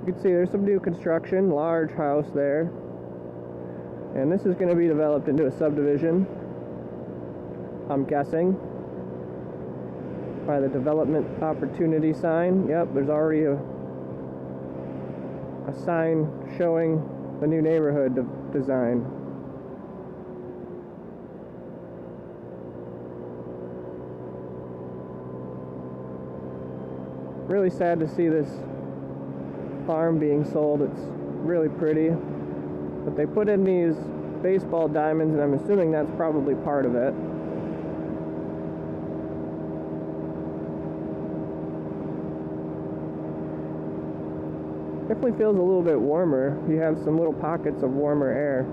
you can see there's some new construction, large house there, and this is going to be developed into a subdivision, I'm guessing, by the development opportunity sign. Yep, there's already a sign showing the new neighborhood design. Really sad to see this farm being sold. It's really pretty, but they put in these baseball diamonds, and I'm assuming that's probably part of it. Definitely feels a little bit warmer. You have some little pockets of warmer air.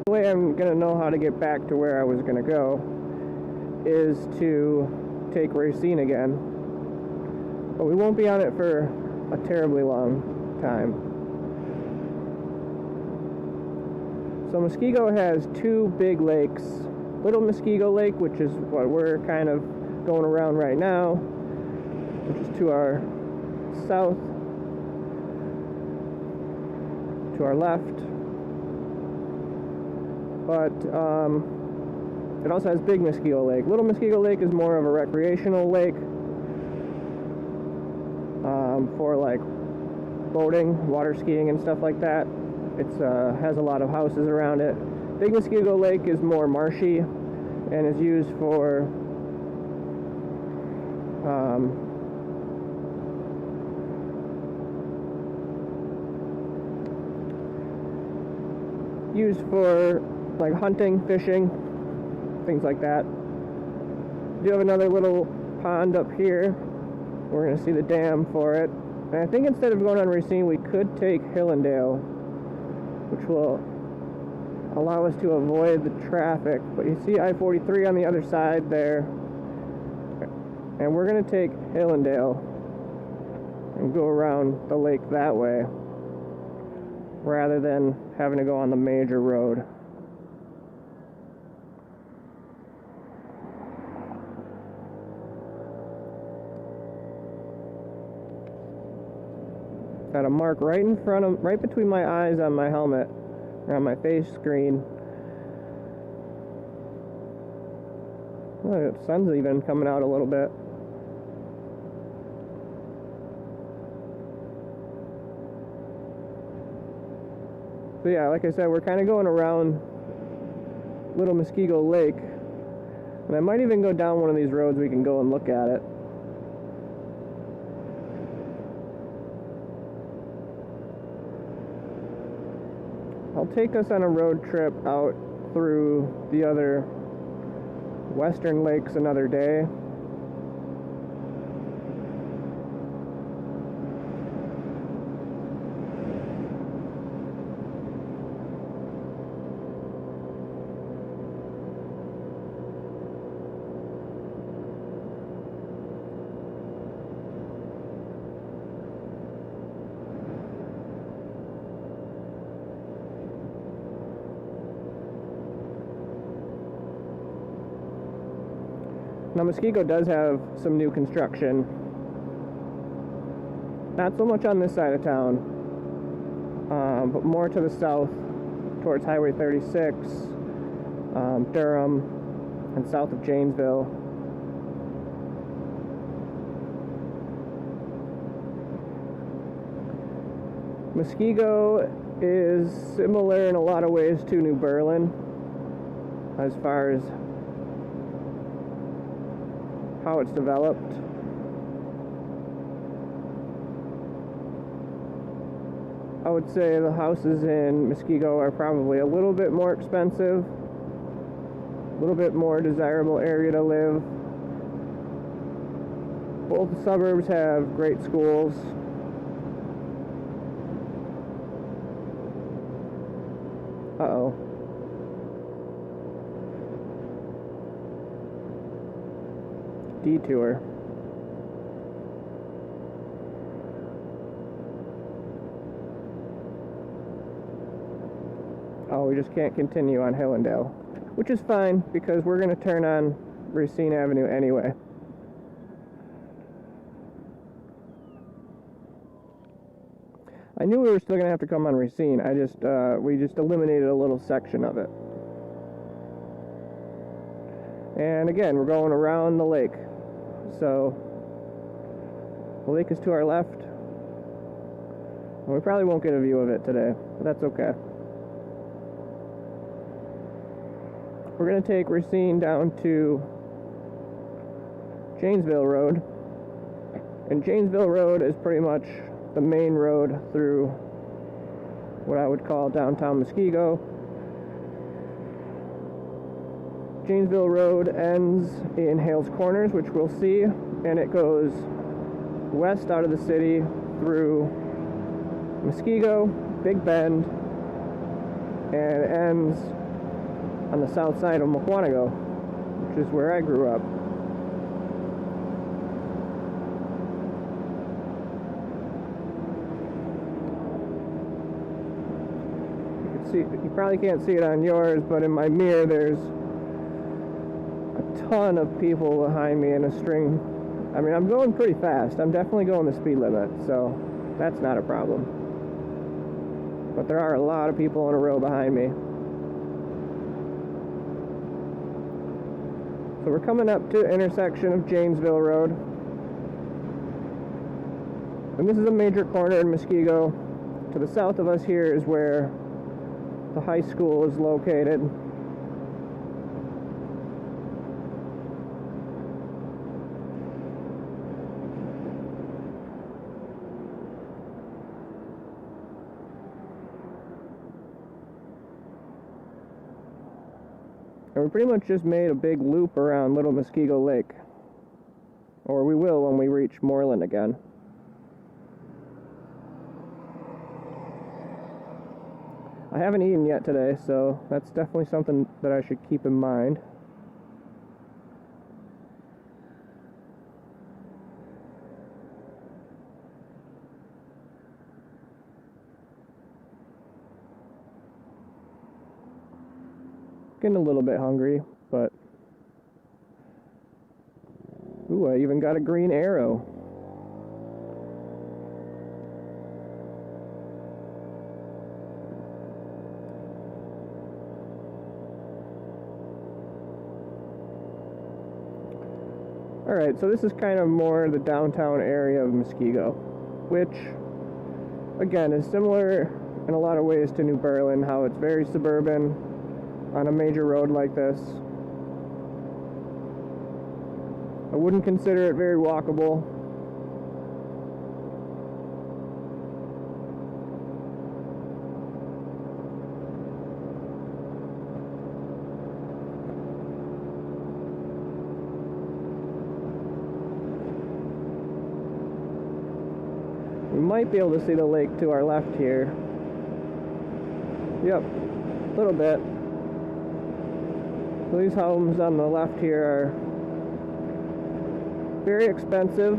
The way I'm going to know how to get back to where I was going to go is to take Racine again. But we won't be on it for a terribly long time. So Muskego has two big lakes. Little Muskego Lake, which is what we're kind of going around right now, which is to our south, to our left. But it also has Big Muskego Lake. Little Muskego Lake is more of a recreational lake for like boating, water skiing, and stuff like that. It has a lot of houses around it. Big Muskego Lake is more marshy and is used for like hunting, fishing, things like that. We do have another little pond up here. We're going to see the dam for it. And I think instead of going on Racine, we could take Hillendale, which will allow us to avoid the traffic. But you see I-43 on the other side there. And we're going to take Hillendale and go around the lake that way, rather than having to go on the major road. Got a mark right in front of, right between my eyes on my helmet, or on my face screen. Oh, the sun's even coming out a little bit. So yeah, like I said, we're kind of going around Little Muskego Lake, and I might even go down one of these roads. We can go and look at it. I'll take us on a road trip out through the other western lakes another day. Now, Muskego does have some new construction. Not so much on this side of town, but more to the south, towards Highway 36, Durham, and south of Janesville. Muskego is similar in a lot of ways to New Berlin, as far as how it's developed. I would say the houses in Muskego are probably a little bit more expensive, a little bit more desirable area to live. Both the suburbs have great schools. Uh-oh. Detour. Oh, we just can't continue on Hillendale, which is fine because we're going to turn on Racine Avenue anyway. I knew we were still going to have to come on Racine. We just eliminated a little section of it. And again, we're going around the lake. So, the lake is to our left. And we probably won't get a view of it today, but that's okay. We're going to take Racine down to Janesville Road. And Janesville Road is pretty much the main road through what I would call downtown Muskego. Janesville Road ends in Hales Corners, which we'll see, and it goes west out of the city through Muskego, Big Bend, and it ends on the south side of Mukwonago, which is where I grew up. You probably can't see it on yours, but in my mirror there's a ton of people behind me in a string. I mean, I'm going pretty fast. I'm definitely going the speed limit, so that's not a problem. But there are a lot of people in a row behind me. So we're coming up to the intersection of Janesville Road. And this is a major corner in Muskego. To the south of us here is where the high school is located. And we pretty much just made a big loop around Little Muskego Lake. Or we will when we reach Moreland again. I haven't eaten yet today, so that's definitely something that I should keep in mind. Getting a little bit hungry, but... Ooh, I even got a green arrow. Alright, so this is kind of more the downtown area of Muskego, which, again, is similar in a lot of ways to New Berlin, how it's very suburban on a major road like this. I wouldn't consider it very walkable. We might be able to see the lake to our left here. Yep, a little bit. So these homes on the left here are very expensive.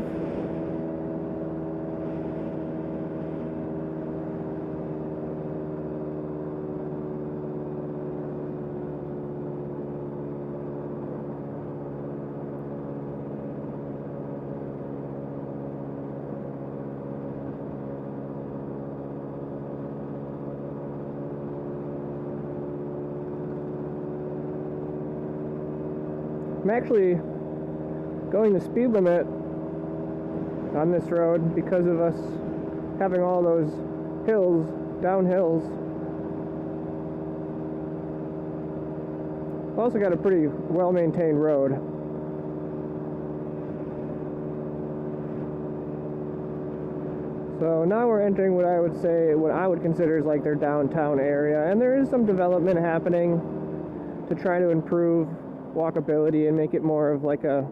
I'm actually going the speed limit on this road because of us having all those hills, down hills. We've also got a pretty well-maintained road. So now we're entering what I would consider is like their downtown area, and there is some development happening to try to improve walkability and make it more of like a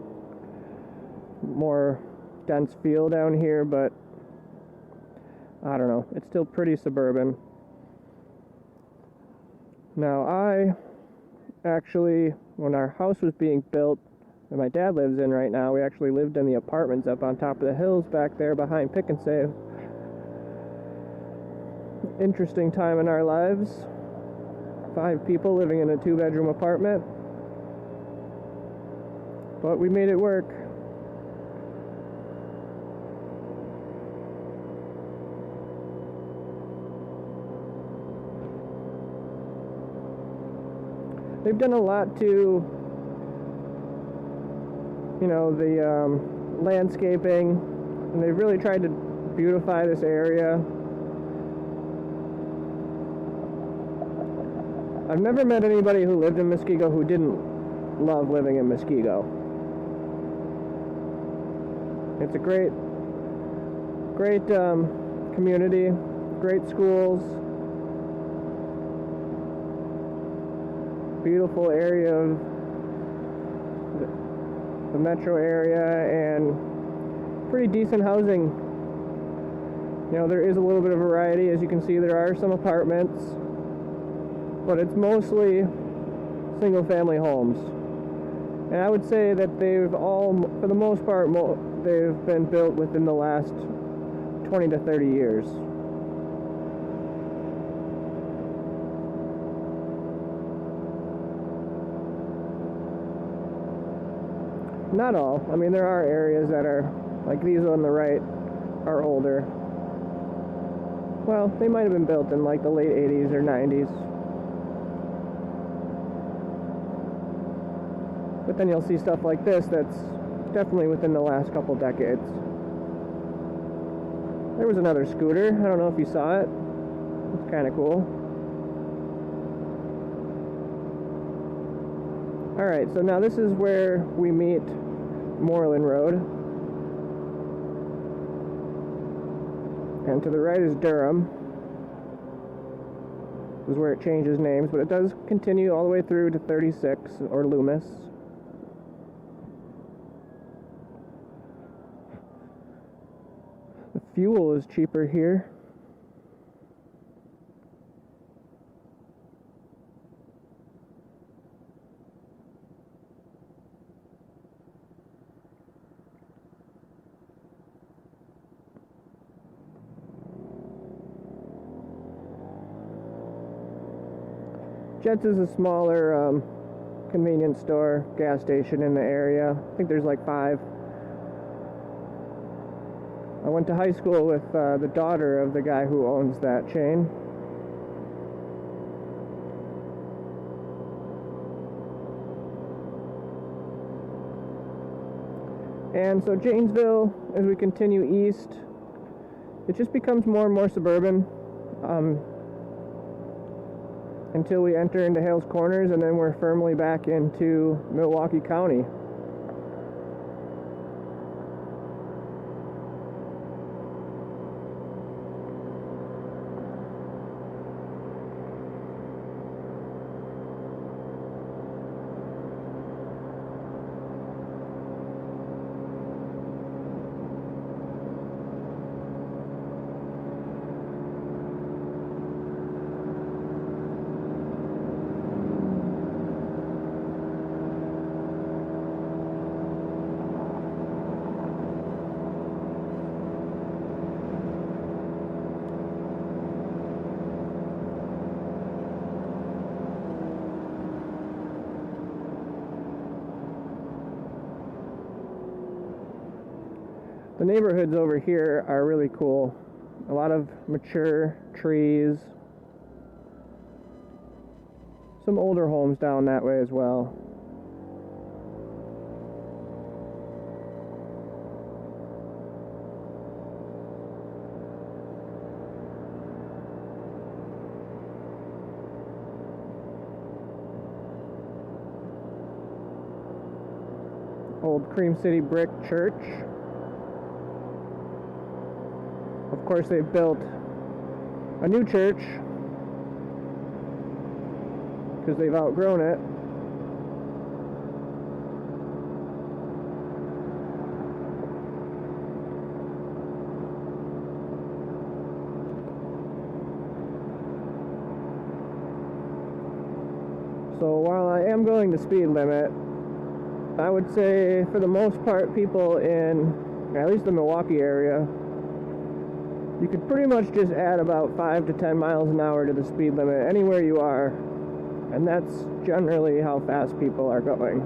more dense feel down here, but I don't know, it's still pretty suburban. Now I actually, when our house was being built that my dad lives in right now, we actually lived in the apartments up on top of the hills back there behind Pick and Save. Interesting time in our lives. 5 people living in a 2-bedroom apartment. But we made it work. They've done a lot to, you know, the landscaping, and they've really tried to beautify this area. I've never met anybody who lived in Muskego who didn't love living in Muskego. It's a great community, great schools, beautiful area of the metro area, and pretty decent housing. You know, there is a little bit of variety. As you can see, there are some apartments, but it's mostly single-family homes. And I would say that they've all, for the most part, they've been built within the last 20 to 30 years. Not all. I mean, there are areas that are, like these on the right, are older. Well, they might have been built in like the late 80s or 90s. But then you'll see stuff like this that's definitely within the last couple decades. There was another scooter. I don't know if you saw it. It's kind of cool. Alright, so now this is where we meet Moreland Road. And to the right is Durham. This is where it changes names, but it does continue all the way through to 36, or Loomis. The fuel is cheaper here. Jets is a smaller convenience store, gas station in the area. I think there's like 5. I went to high school with the daughter of the guy who owns that chain. And so Janesville, as we continue east, it just becomes more and more suburban. Until we enter into Hales Corners, and then we're firmly back into Milwaukee County. The neighborhoods over here are really cool. A lot of mature trees. Some older homes down that way as well. Old Cream City brick church. Of course, they've built a new church because they've outgrown it. So while I am going the speed limit, I would say for the most part people in at least the Milwaukee area, you could pretty much just add about 5 to 10 miles an hour to the speed limit anywhere you are, and that's generally how fast people are going.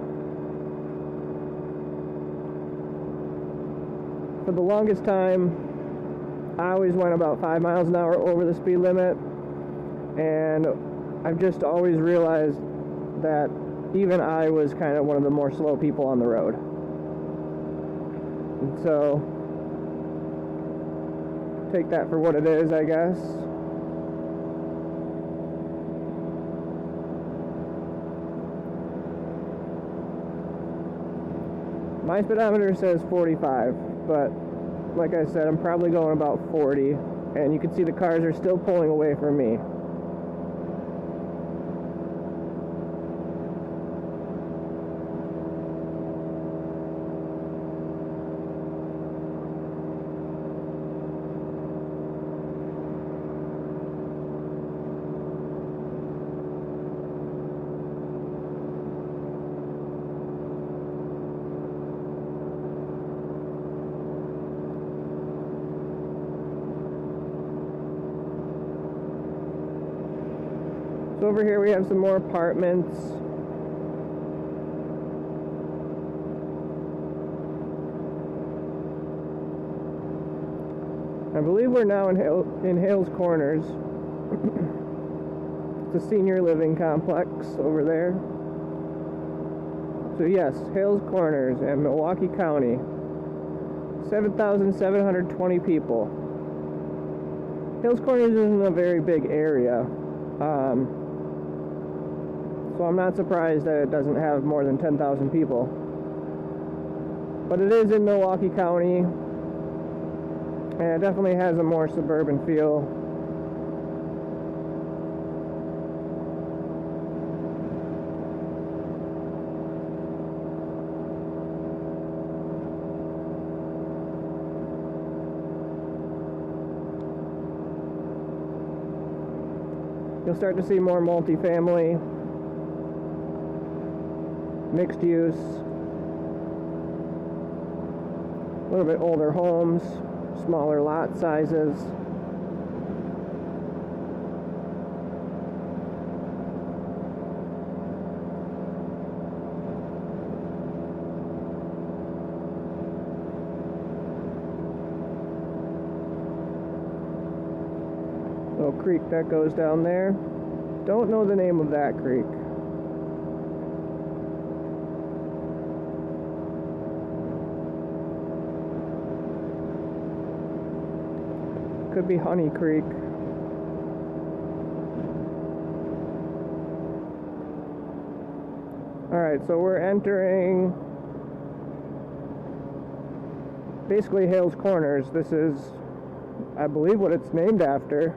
For the longest time, I always went about 5 miles an hour over the speed limit, and I've just always realized that even I was kind of one of the more slow people on the road. And so take that for what it is, I guess. My speedometer says 45, but like I said, I'm probably going about 40, and you can see the cars are still pulling away from me. So over here we have some more apartments. I believe we're now in Hales Corners. It's a senior living complex over there. So yes, Hales Corners in Milwaukee County. 7,720 people. Hales Corners isn't a very big area. So I'm not surprised that it doesn't have more than 10,000 people. But it is in Milwaukee County, and it definitely has a more suburban feel. You'll start to see more multifamily, mixed use, a little bit older homes, smaller lot sizes. Little creek that goes down there. Don't know the name of that creek. Could be Honey Creek. Alright, so we're entering basically Hales Corners. This is, I believe, what it's named after.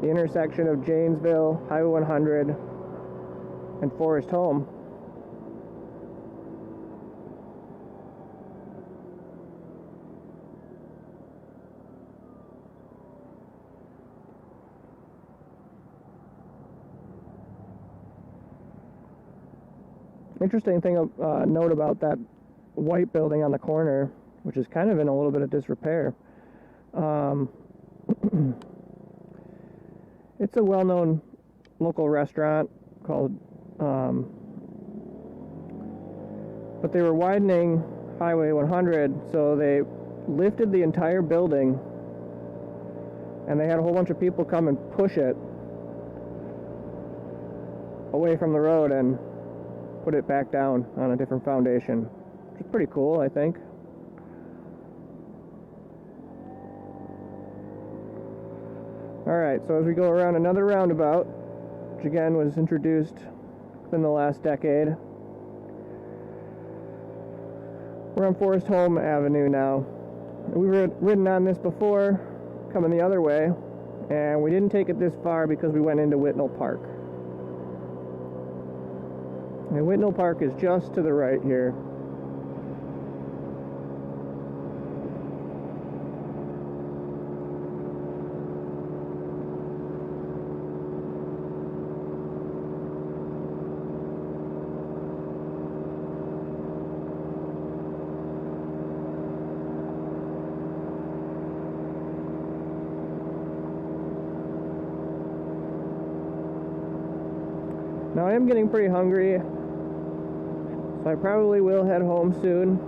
The intersection of Janesville, Highway 100, and Forest Home. Interesting thing note about that white building on the corner, which is kind of in a little bit of disrepair. It's a well-known local restaurant called, but they were widening Highway 100, so they lifted the entire building, and they had a whole bunch of people come and push it away from the road and put it back down on a different foundation, which is pretty cool, I think. Alright, so as we go around another roundabout, which again was introduced within the last decade, we're on Forest Home Avenue now. We've ridden on this before, coming the other way, and we didn't take it this far because we went into Whitnall Park. And Whitnall Park is just to the right here. Now I am getting pretty hungry, so I probably will head home soon.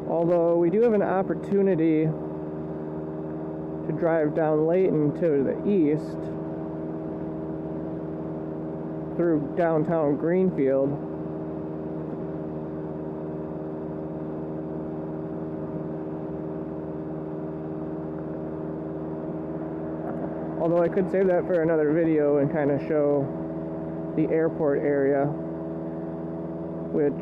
Although we do have an opportunity to drive down Layton to the east through downtown Greenfield. Although I could save that for another video and kind of show the airport area, which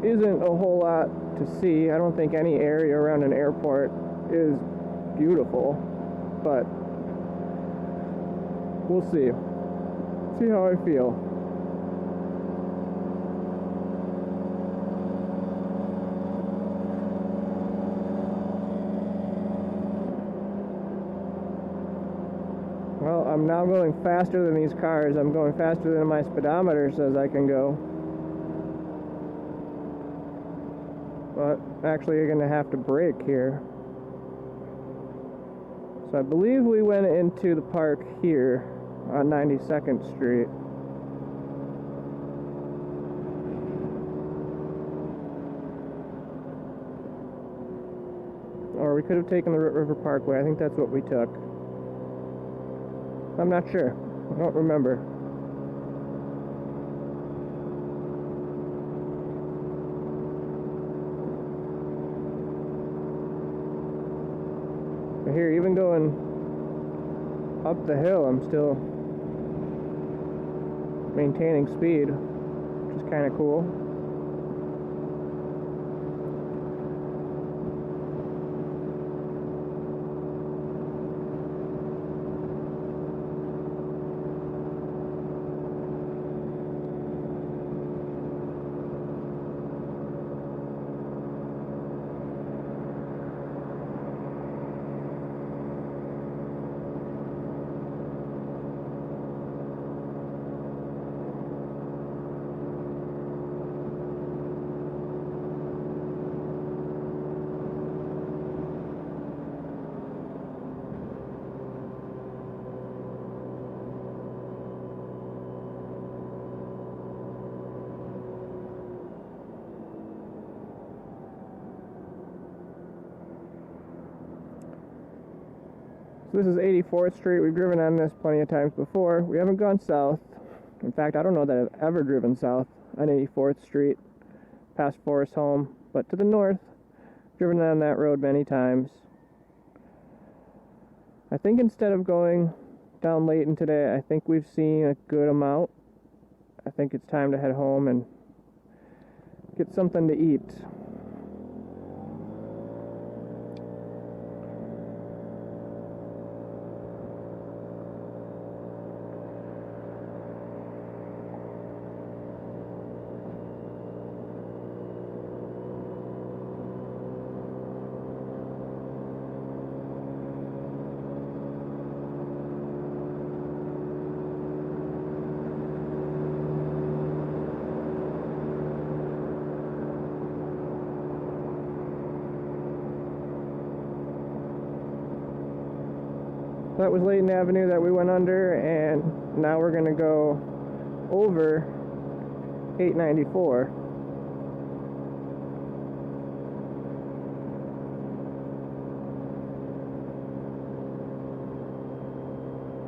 isn't a whole lot to see. I don't think any area around an airport is beautiful, but we'll see. See how I feel. Well, I'm now going faster than these cars. I'm going faster than my speedometer says I can go. But actually you're going to have to brake here. So I believe we went into the park here on 92nd Street. Or we could have taken the River Parkway. I think that's what we took. I'm not sure. I don't remember. But here, even going up the hill, I'm still maintaining speed, which is kind of cool. So this is 84th Street. We've driven on this plenty of times before. We haven't gone south. In fact, I don't know that I've ever driven south on 84th Street past Forest Home, but to the north, driven on that road many times. I think instead of going down Layton today, I think we've seen a good amount. I think it's time to head home and get something to eat. That was Layton Avenue that we went under, and now we're going to go over 894.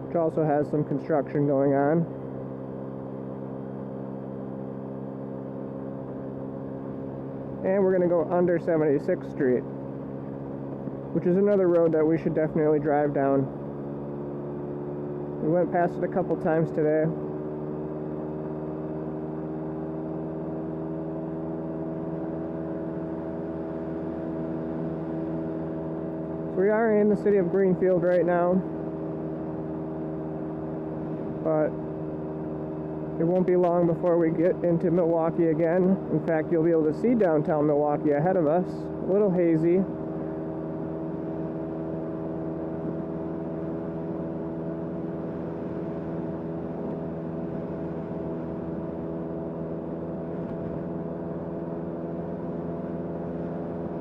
Which also has some construction going on. And we're going to go under 76th Street, which is another road that we should definitely drive down. We went past it a couple times today. So we are in the city of Greenfield right now, but it won't be long before we get into Milwaukee again. In fact, you'll be able to see downtown Milwaukee ahead of us. A little hazy.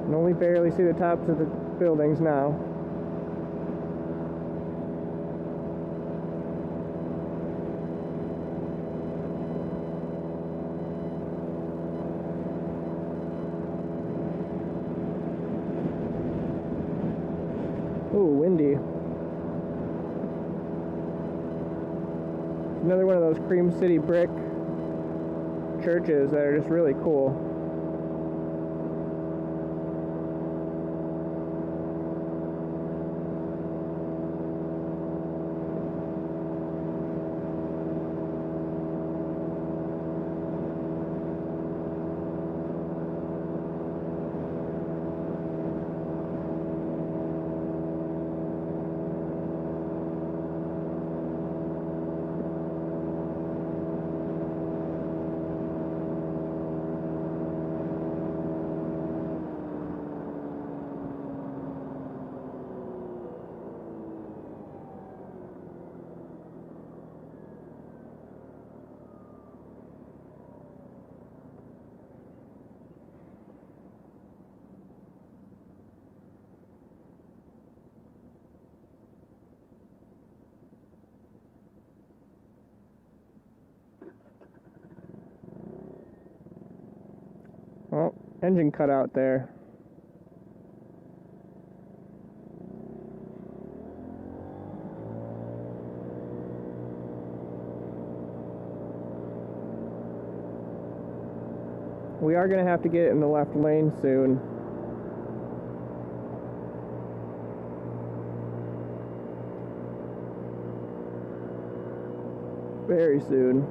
You can only barely see the tops of the buildings now. Ooh, windy. Another one of those Cream City brick churches that are just really cool. Oh, engine cut out there. we are going to have to get in the left lane soon. Very soon.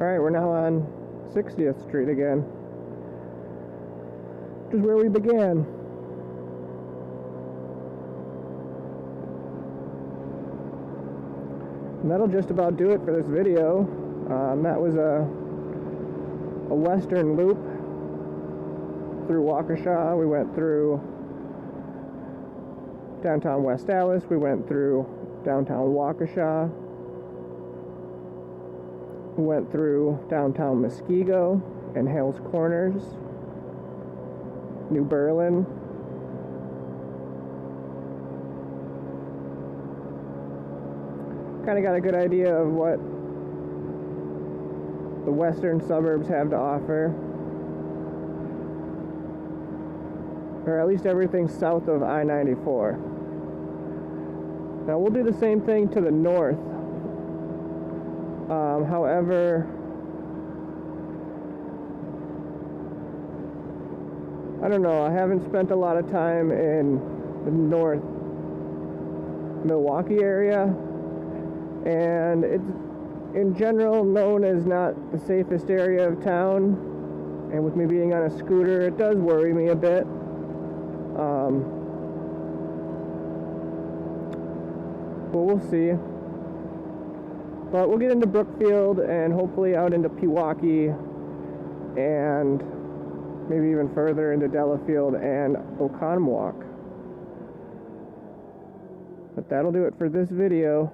Alright, we're now on 60th Street again, which is where we began. And that'll just about do it for this video. That was a western loop through Waukesha. We went through downtown West Allis, we went through downtown Waukesha, we went through downtown Muskego and Hales Corners, New Berlin, kind of got a good idea of what the western suburbs have to offer, or at least everything south of I-94. Now we'll do the same thing to the north. However, I don't know, I haven't spent a lot of time in the North Milwaukee area, and it's in general known as not the safest area of town, and with me being on a scooter, it does worry me a bit. But we'll see. But we'll get into Brookfield and hopefully out into Pewaukee and maybe even further into Delafield and Oconomowoc. But that'll do it for this video.